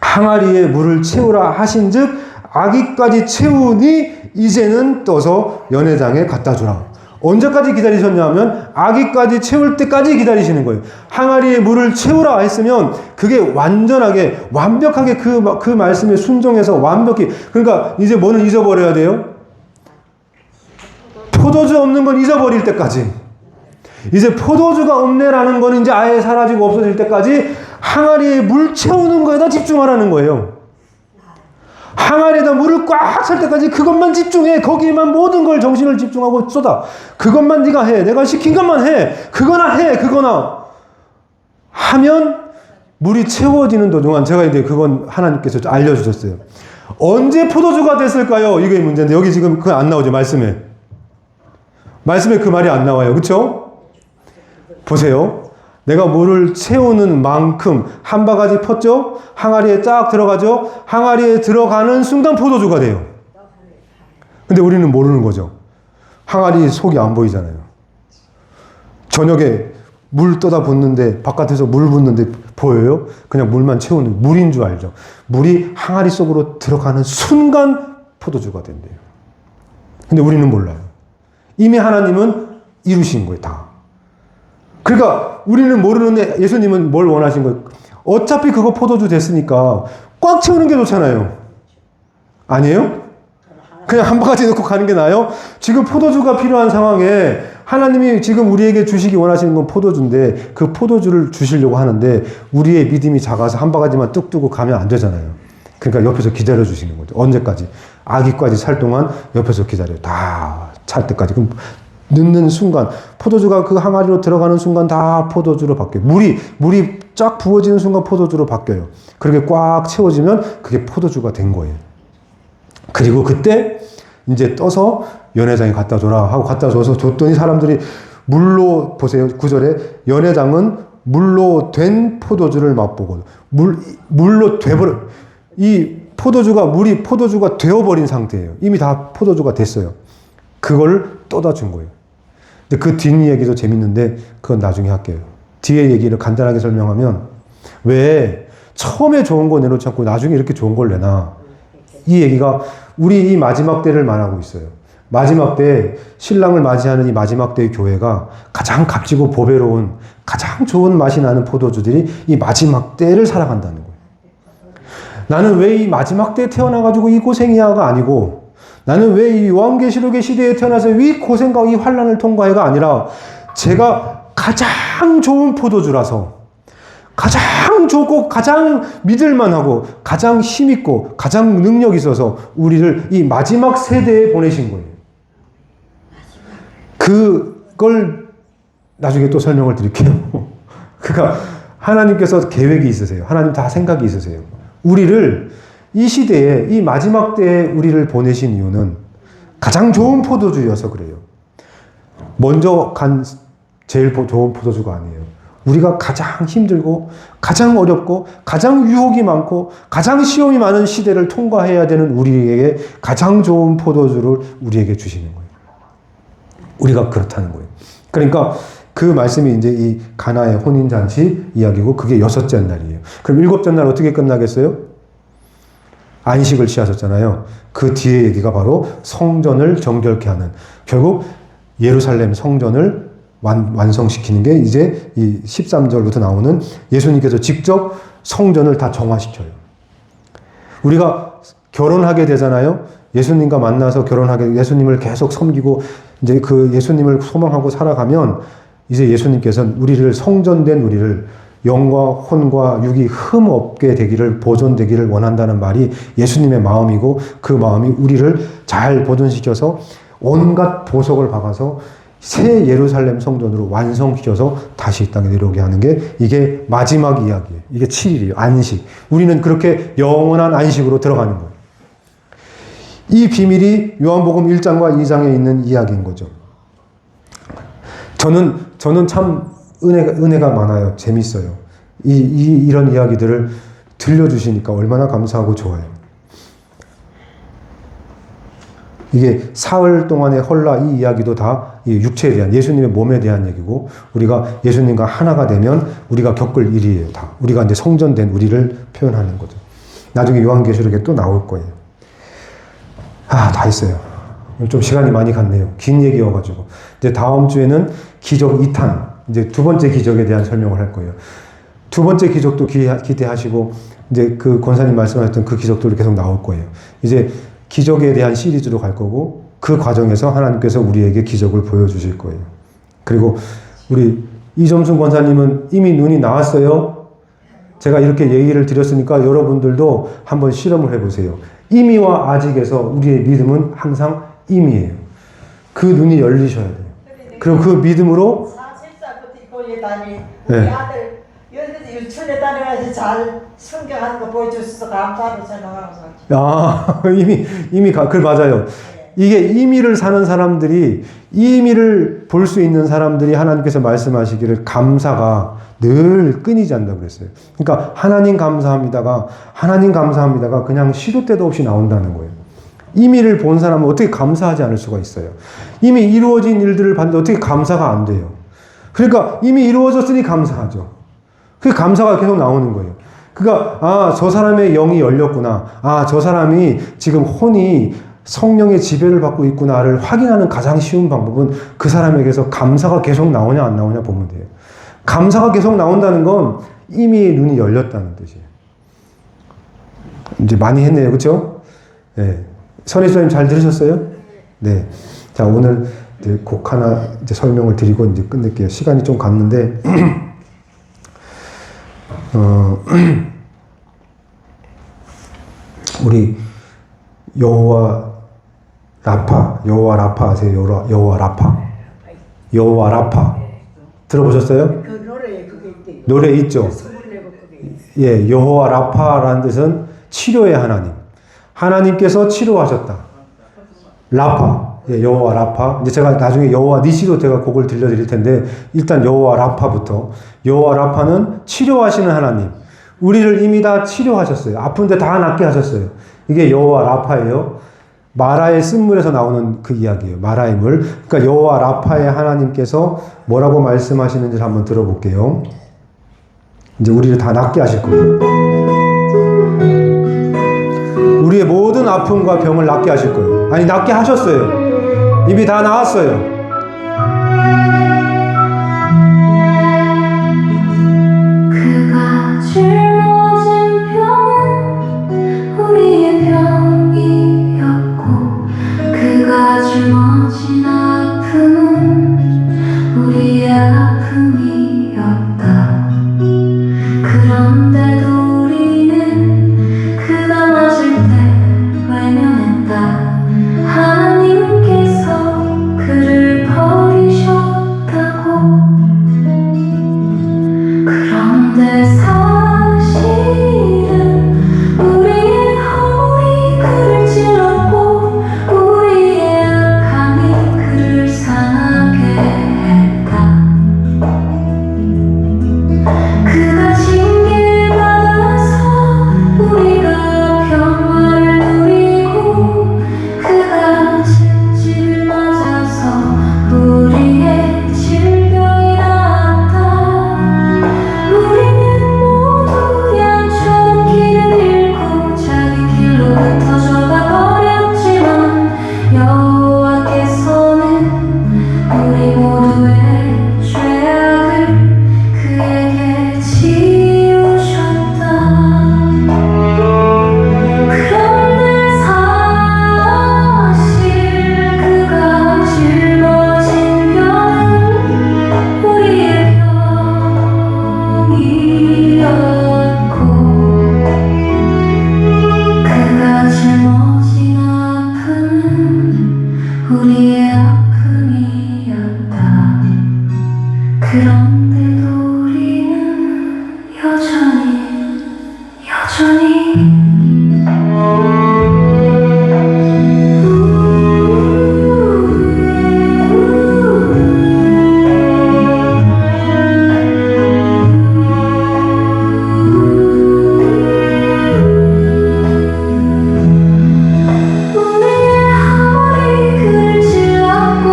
[SPEAKER 1] 항아리에 물을 채우라 하신즉 아기까지 채우니 이제는 떠서 연회장에 갖다 주라. 언제까지 기다리셨냐면 아기까지 채울 때까지 기다리시는 거예요. 항아리에 물을 채우라 했으면 그게 완전하게 완벽하게 그 말씀에 순종해서 완벽히, 그러니까 이제 뭐는 잊어버려야 돼요? 포도주 없는 건 잊어버릴 때까지. 이제 포도주가 없네라는 건 이제 아예 사라지고 없어질 때까지 항아리에 물 채우는 거에다 집중하라는 거예요. 항아리에다 물을 꽉 찰 때까지 그것만 집중해. 거기에만 모든 걸 정신을 집중하고 쏟아. 그것만 네가 해. 내가 시킨 것만 해. 그거나 해. 그거나 하면 물이 채워지는 도중은, 제가 이제 그건 하나님께서 알려주셨어요. 언제 포도주가 됐을까요? 이게 문제인데 여기 지금 그거 안 나오죠. 말씀에 그 말이 안 나와요. 그렇죠? 보세요. 내가 물을 채우는 만큼 한 바가지 펐죠? 항아리에 쫙 들어가죠? 항아리에 들어가는 순간 포도주가 돼요. 근데 우리는 모르는 거죠. 항아리 속이 안 보이잖아요. 저녁에 물 떠다 붓는데, 바깥에서 물 붓는데 보여요? 그냥 물만 채우는, 물인 줄 알죠. 물이 항아리 속으로 들어가는 순간 포도주가 된대요. 근데 우리는 몰라요. 이미 하나님은 이루신 거예요, 다. 그러니까 우리는 모르는데 예수님은 뭘 원하신 거예요? 어차피 그거 포도주 됐으니까 꽉 채우는 게 좋잖아요. 아니에요? 그냥 한 바가지 넣고 가는 게 나아요? 지금 포도주가 필요한 상황에 하나님이 지금 우리에게 주시기 원하시는 건 포도주인데 그 포도주를 주시려고 하는데 우리의 믿음이 작아서 한 바가지만 뚝 두고 가면 안 되잖아요. 그러니까 옆에서 기다려 주시는 거죠. 언제까지? 아기까지 살 동안 옆에서 기다려요. 다 찰 때까지. 그럼 넣는 순간, 포도주가 그 항아리로 들어가는 순간 다 포도주로 바뀌어요. 물이 쫙 부어지는 순간 포도주로 바뀌어요. 그렇게 꽉 채워지면 그게 포도주가 된 거예요. 그리고 그때 이제 떠서 연회장에 갖다 줘라 하고 갖다 줘서 줬더니 사람들이 물로, 보세요. 9절에 연회장은 물로 된 포도주를 맛보고, 물로 돼버려, 이 물이 포도주가 되어버린 상태예요. 이미 다 포도주가 됐어요. 그걸 떠다 준 거예요. 근데 그 뒷얘기도 재밌는데 그건 나중에 할게요. 뒤에 얘기를 간단하게 설명하면 왜 처음에 좋은 거 내놓지 않고 나중에 이렇게 좋은 걸 내나, 이 얘기가 우리 이 마지막 때를 말하고 있어요. 마지막 때, 신랑을 맞이하는 이 마지막 때의 교회가 가장 값지고 보배로운 가장 좋은 맛이 나는 포도주들이 이 마지막 때를 살아간다는 거예요. 나는 왜 이 마지막 때에 태어나가지고 이 고생이야가 아니고, 나는 왜 이 요한계시록의 시대에 태어나서 이 고생과 이 환난을 통과해가 아니라 제가 가장 좋은 포도주라서 가장 좋고 가장 믿을만하고 가장 힘있고 가장 능력 있어서 우리를 이 마지막 세대에 보내신 거예요. 그걸 나중에 또 설명을 드릴게요. 그러니까 하나님께서 계획이 있으세요. 하나님 다 생각이 있으세요. 우리를 이 시대에, 이 마지막 때에 우리를 보내신 이유는 가장 좋은 포도주여서 그래요. 먼저 간 제일 좋은 포도주가 아니에요. 우리가 가장 힘들고 가장 어렵고 가장 유혹이 많고 가장 시험이 많은 시대를 통과해야 되는 우리에게 가장 좋은 포도주를 우리에게 주시는 거예요. 우리가 그렇다는 거예요. 그러니까 그 말씀이 이제 이 가나의 혼인잔치 이야기고 그게 6째 날이에요. 그럼 7째 날 어떻게 끝나겠어요? 안식을 취하셨잖아요. 그 뒤에 얘기가 바로 성전을 정결케 하는, 결국 예루살렘 성전을 완성시키는 게 이제 이 13절부터 나오는 예수님께서 직접 성전을 다 정화시켜요. 우리가 결혼하게 되잖아요. 예수님과 만나서 결혼하게, 예수님을 계속 섬기고 이제 그 예수님을 소망하고 살아가면 이제 예수님께서는 우리를, 성전된 우리를 영과 혼과 육이 흠 없게 되기를, 보존되기를 원한다는 말이 예수님의 마음이고, 그 마음이 우리를 잘 보존시켜서 온갖 보석을 박아서 새 예루살렘 성전으로 완성시켜서 다시 이 땅에 내려오게 하는 게 이게 마지막 이야기예요. 이게 7일이에요. 안식. 우리는 그렇게 영원한 안식으로 들어가는 거예요. 이 비밀이 요한복음 1장과 2장에 있는 이야기인 거죠. 저는 참 은혜가 많아요. 재밌어요. 이런 이야기들을 들려주시니까 얼마나 감사하고 좋아요. 이게 사흘 동안의 헐라, 이 이야기도 다 육체에 대한, 예수님의 몸에 대한 얘기고, 우리가 예수님과 하나가 되면 우리가 겪을 일이에요. 다 우리가 이제 성전된 우리를 표현하는 거죠. 나중에 요한계시록에 또 나올 거예요. 다 했어요. 좀 시간이 많이 갔네요. 긴 얘기여가지고. 이제 다음 주에는 기적 2탄, 이제 두 번째 기적에 대한 설명을 할 거예요. 두 번째 기적도 기대하시고, 이제 그 권사님 말씀하셨던 그 기적도 계속 나올 거예요. 이제 기적에 대한 시리즈로 갈 거고, 그 과정에서 하나님께서 우리에게 기적을 보여주실 거예요. 그리고 우리 이점순 권사님은 이미 눈이 나왔어요. 제가 이렇게 얘기를 드렸으니까 여러분들도 한번 실험을 해보세요. 이미와 아직에서 우리의 믿음은 항상 임이에요. 그 눈이 열리셔야 돼요. 그럼 그 믿음으로
[SPEAKER 5] 4살부터 교회 다니
[SPEAKER 1] 네.
[SPEAKER 5] 우리 아들 유치원에 다녀가서 잘 성경하는 거 보여줘서 감사하고 생각하면서
[SPEAKER 1] 이미 그 맞아요. 이게 임의를 사는 사람들이 임의를 볼 수 있는 사람들이 하나님께서 말씀하시기를 감사가 늘 끊이지 않는다고 그랬어요. 그러니까 하나님 감사합니다가 그냥 시도 때도 없이 나온다는 거예요. 임의를 본 사람은 어떻게 감사하지 않을 수가 있어요. 이미 이루어진 일들을 봤는데 어떻게 감사가 안 돼요. 그러니까 이미 이루어졌으니 감사하죠. 그 감사가 계속 나오는 거예요. 그러니까 저 사람의 영이 열렸구나. 저 사람이 지금 혼이 성령의 지배를 받고 있구나를 확인하는 가장 쉬운 방법은 그 사람에게서 감사가 계속 나오냐 안 나오냐 보면 돼요. 감사가 계속 나온다는 건 이미 눈이 열렸다는 뜻이에요. 이제 많이 했네요. 그렇죠? 네. 선희수님 잘 들으셨어요? 네. 자, 오늘 이제 곡 하나 이제 설명을 드리고 이제 끝낼게요. 시간이 좀 갔는데 우리 여호와 라파 아세요? 여호와 라파 들어보셨어요?
[SPEAKER 4] 그 노래에 그게 있대.
[SPEAKER 1] 노래 있죠?
[SPEAKER 4] 소문내고 그게.
[SPEAKER 1] 예, 여호와 라파라는 뜻은 치료의 하나님. 하나님께서 치료하셨다. 라파. 예, 여호와 라파. 이제 제가 나중에 여호와 니시도 제가 곡을 들려드릴 텐데 일단 여호와 라파부터. 여호와 라파는 치료하시는 하나님. 우리를 이미 다 치료하셨어요. 아픈데 다 낫게 하셨어요. 이게 여호와 라파예요. 마라의 쓴물에서 나오는 그 이야기예요. 마라의 물. 그러니까 여호와 라파의 하나님께서 뭐라고 말씀하시는지 한번 들어볼게요. 이제 우리를 다 낫게 하실 거예요. 우리의 모든 아픔과 병을 낫게 하실 거예요. 아니, 낫게 하셨어요. 이미 다 나았어요.
[SPEAKER 6] 그가 짊어진 병은 우리의 병이었고 그가 짊어진 아픔은 우리의 아픔이었다. 그런데도 우리는 그가 맞을 때 외면했다. 하나님께서 그를 버리셨다고. 그런데 사실은 우리의 허물이 그를 찔렀고 우리의 악함이 그를 상하게 했다. 그가 징계받아서 우리가 평화를 누리고 그가 채찍을 맞아서 우리의 질병이 나았다. 우리는 모두 양처럼 길을 잃고 자기 길로 흩어져가 버렸지만 여호와께서는 우리 모두의 죄악을 그에게 지우셨다. 그런데 사실 그가 짊어진 병은 우리의 병이었고 그가 짊어진 아픔은 우리의 아픔이었다. 그런데도 우리는 여전히 우리의 허물이 그를 찔렀고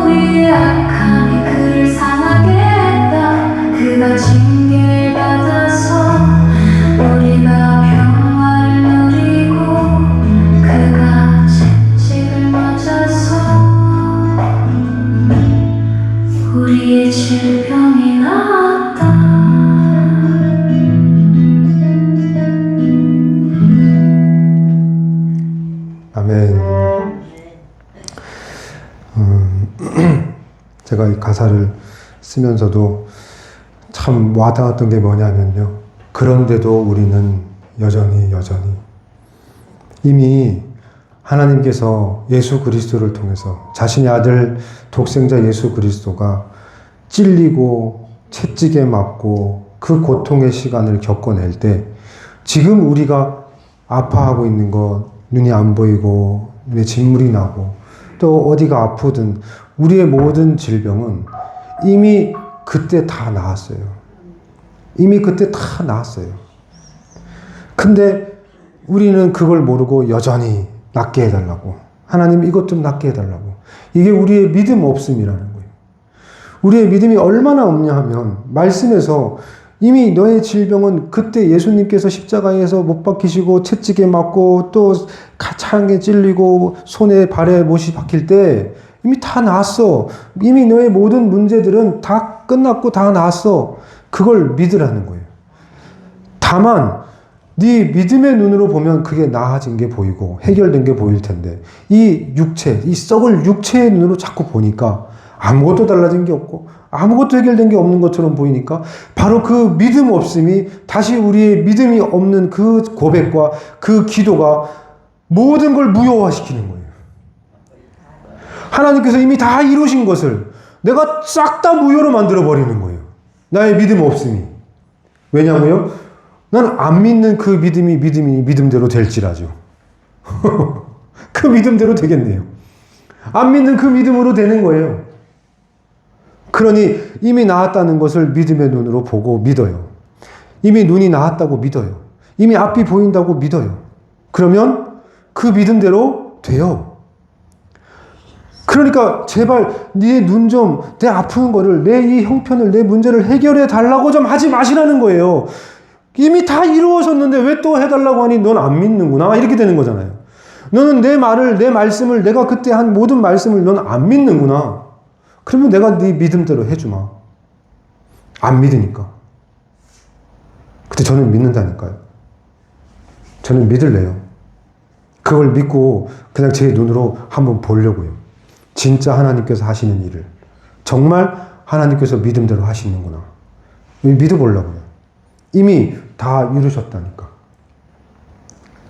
[SPEAKER 6] 우리의 악함이 그를 상하게 했다. 그가 징계를 받아서 우리가 평화를 누리고 그가 채찍을 맞아서
[SPEAKER 1] 제가 이 가사를 쓰면서도 참 와닿았던 게 뭐냐면요. 그런데도 우리는 여전히 이미 하나님께서 예수 그리스도를 통해서 자신의 아들 독생자 예수 그리스도가 찔리고 채찍에 맞고 그 고통의 시간을 겪어낼 때 지금 우리가 아파하고 있는 것, 눈이 안 보이고 눈에 진물이 나고 또 어디가 아프든 우리의 모든 질병은 이미 그때 다 나았어요. 이미 그때 다 나았어요. 근데 우리는 그걸 모르고 여전히 낫게 해달라고. 하나님 이것 좀 낫게 해달라고. 이게 우리의 믿음 없음이라는 거예요. 우리의 믿음이 얼마나 없냐 하면 말씀에서 이미 너의 질병은 그때 예수님께서 십자가에서 못 박히시고 채찍에 맞고 또 가창에 찔리고 손에 발에 못이 박힐 때 이미 다 나았어. 이미 너의 모든 문제들은 다 끝났고 다 나았어. 그걸 믿으라는 거예요. 다만 네 믿음의 눈으로 보면 그게 나아진 게 보이고 해결된 게 보일 텐데 이 육체, 이 썩을 육체의 눈으로 자꾸 보니까 아무것도 달라진 게 없고 아무것도 해결된 게 없는 것처럼 보이니까 바로 그 믿음 없음이 다시 우리의 믿음이 없는 그 고백과 그 기도가 모든 걸 무효화시키는 거예요. 하나님께서 이미 다 이루신 것을 내가 싹 다 무효로 만들어버리는 거예요. 나의 믿음 없음이. 왜냐고요? 난 안 믿는 그 믿음이 믿음대로 될지라죠. 그 믿음대로 되겠네요. 안 믿는 그 믿음으로 되는 거예요. 그러니 이미 나았다는 것을 믿음의 눈으로 보고 믿어요. 이미 눈이 나았다고 믿어요. 이미 앞이 보인다고 믿어요. 그러면 그 믿음대로 돼요. 그러니까 제발 네 눈 좀 내 아픈 거를 내 이 형편을 내 문제를 해결해 달라고 좀 하지 마시라는 거예요. 이미 다 이루어졌는데 왜 또 해달라고 하니 넌 안 믿는구나 이렇게 되는 거잖아요. 너는 내 말을 내 말씀을 내가 그때 한 모든 말씀을 넌 안 믿는구나. 그러면 내가 네 믿음대로 해주마. 안 믿으니까. 근데 저는 믿는다니까요. 저는 믿을래요. 그걸 믿고 그냥 제 눈으로 한번 보려고요. 진짜 하나님께서 하시는 일을. 정말 하나님께서 믿음대로 하시는구나. 믿어보려고요. 이미 다 이루셨다니까.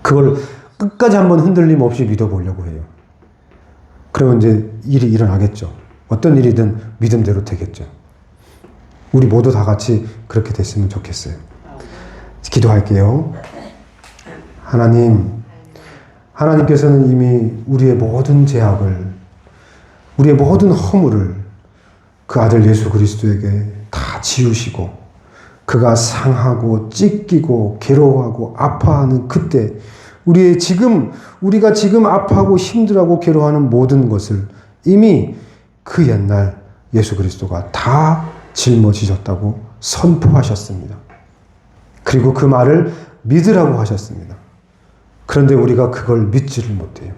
[SPEAKER 1] 그걸 끝까지 한번 흔들림 없이 믿어보려고 해요. 그러면 이제 일이 일어나겠죠. 어떤 일이든 믿음대로 되겠죠. 우리 모두 다 같이 그렇게 됐으면 좋겠어요. 기도할게요. 하나님께서는 이미 우리의 모든 죄악을, 우리의 모든 허물을 그 아들 예수 그리스도에게 다 지우시고 그가 상하고 찢기고 괴로워하고 아파하는 그때 우리가 지금 아파하고 힘들어하고 괴로워하는 모든 것을 이미 그 옛날 예수 그리스도가 다 짊어지셨다고 선포하셨습니다. 그리고 그 말을 믿으라고 하셨습니다. 그런데 우리가 그걸 믿지를 못해요.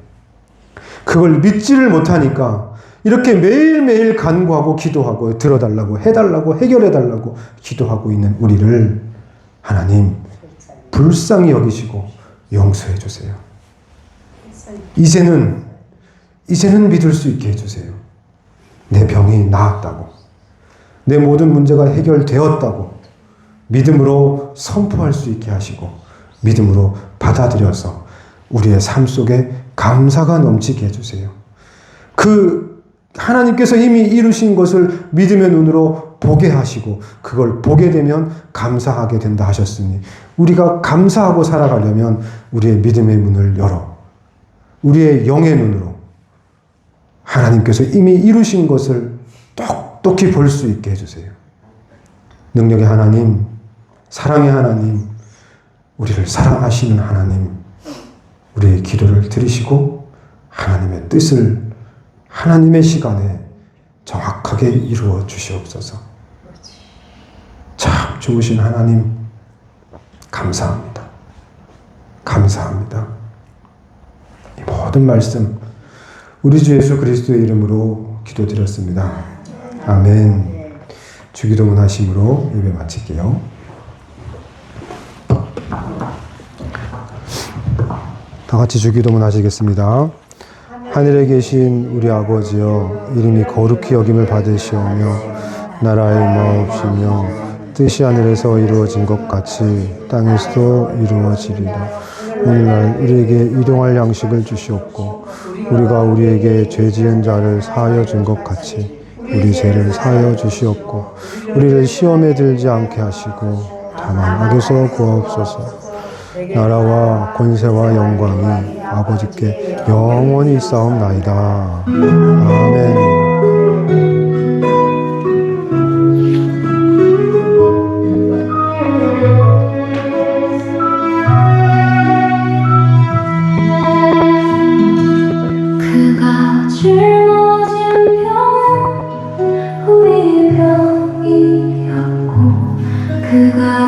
[SPEAKER 1] 그걸 믿지를 못하니까 이렇게 매일매일 간구하고 기도하고 들어달라고 해달라고 해결해달라고 기도하고 있는 우리를 하나님 불쌍히 여기시고 용서해 주세요. 이제는 믿을 수 있게 해주세요. 내 병이 나았다고, 내 모든 문제가 해결되었다고 믿음으로 선포할 수 있게 하시고 믿음으로 받아들여서 우리의 삶 속에 감사가 넘치게 해주세요. 그 하나님께서 이미 이루신 것을 믿음의 눈으로 보게 하시고 그걸 보게 되면 감사하게 된다 하셨으니 우리가 감사하고 살아가려면 우리의 믿음의 문을 열어 우리의 영의 눈으로 하나님께서 이미 이루신 것을 똑똑히 볼 수 있게 해주세요. 능력의 하나님, 사랑의 하나님, 우리를 사랑하시는 하나님, 우리의 기도를 들으시고 하나님의 뜻을 하나님의 시간에 정확하게 이루어 주시옵소서. 참 좋으신 하나님, 감사합니다. 감사합니다. 이 모든 말씀 우리 주 예수 그리스도의 이름으로 기도드렸습니다. 아멘. 주기도문 하심으로 예배 마칠게요. 다 같이 주기도문 하시겠습니다. 하늘에 계신 우리 아버지여, 이름이 거룩히 여김을 받으시오며 나라의 마옵시며 뜻이 하늘에서 이루어진 것 같이 땅에서도 이루어지리라. 오늘날 우리에게 일용할 양식을 주시옵고 우리가 우리에게 죄 지은 자를 사하여 준 것 같이 우리 죄를 사하여 주시옵고 우리를 시험에 들지 않게 하시고 다만 악에서 구하옵소서. 나라와 권세와 영광이 아버지께 영원히 있사옵나이다. 아멘.
[SPEAKER 6] 그가 짊어진 병 우리의 병이었고 그가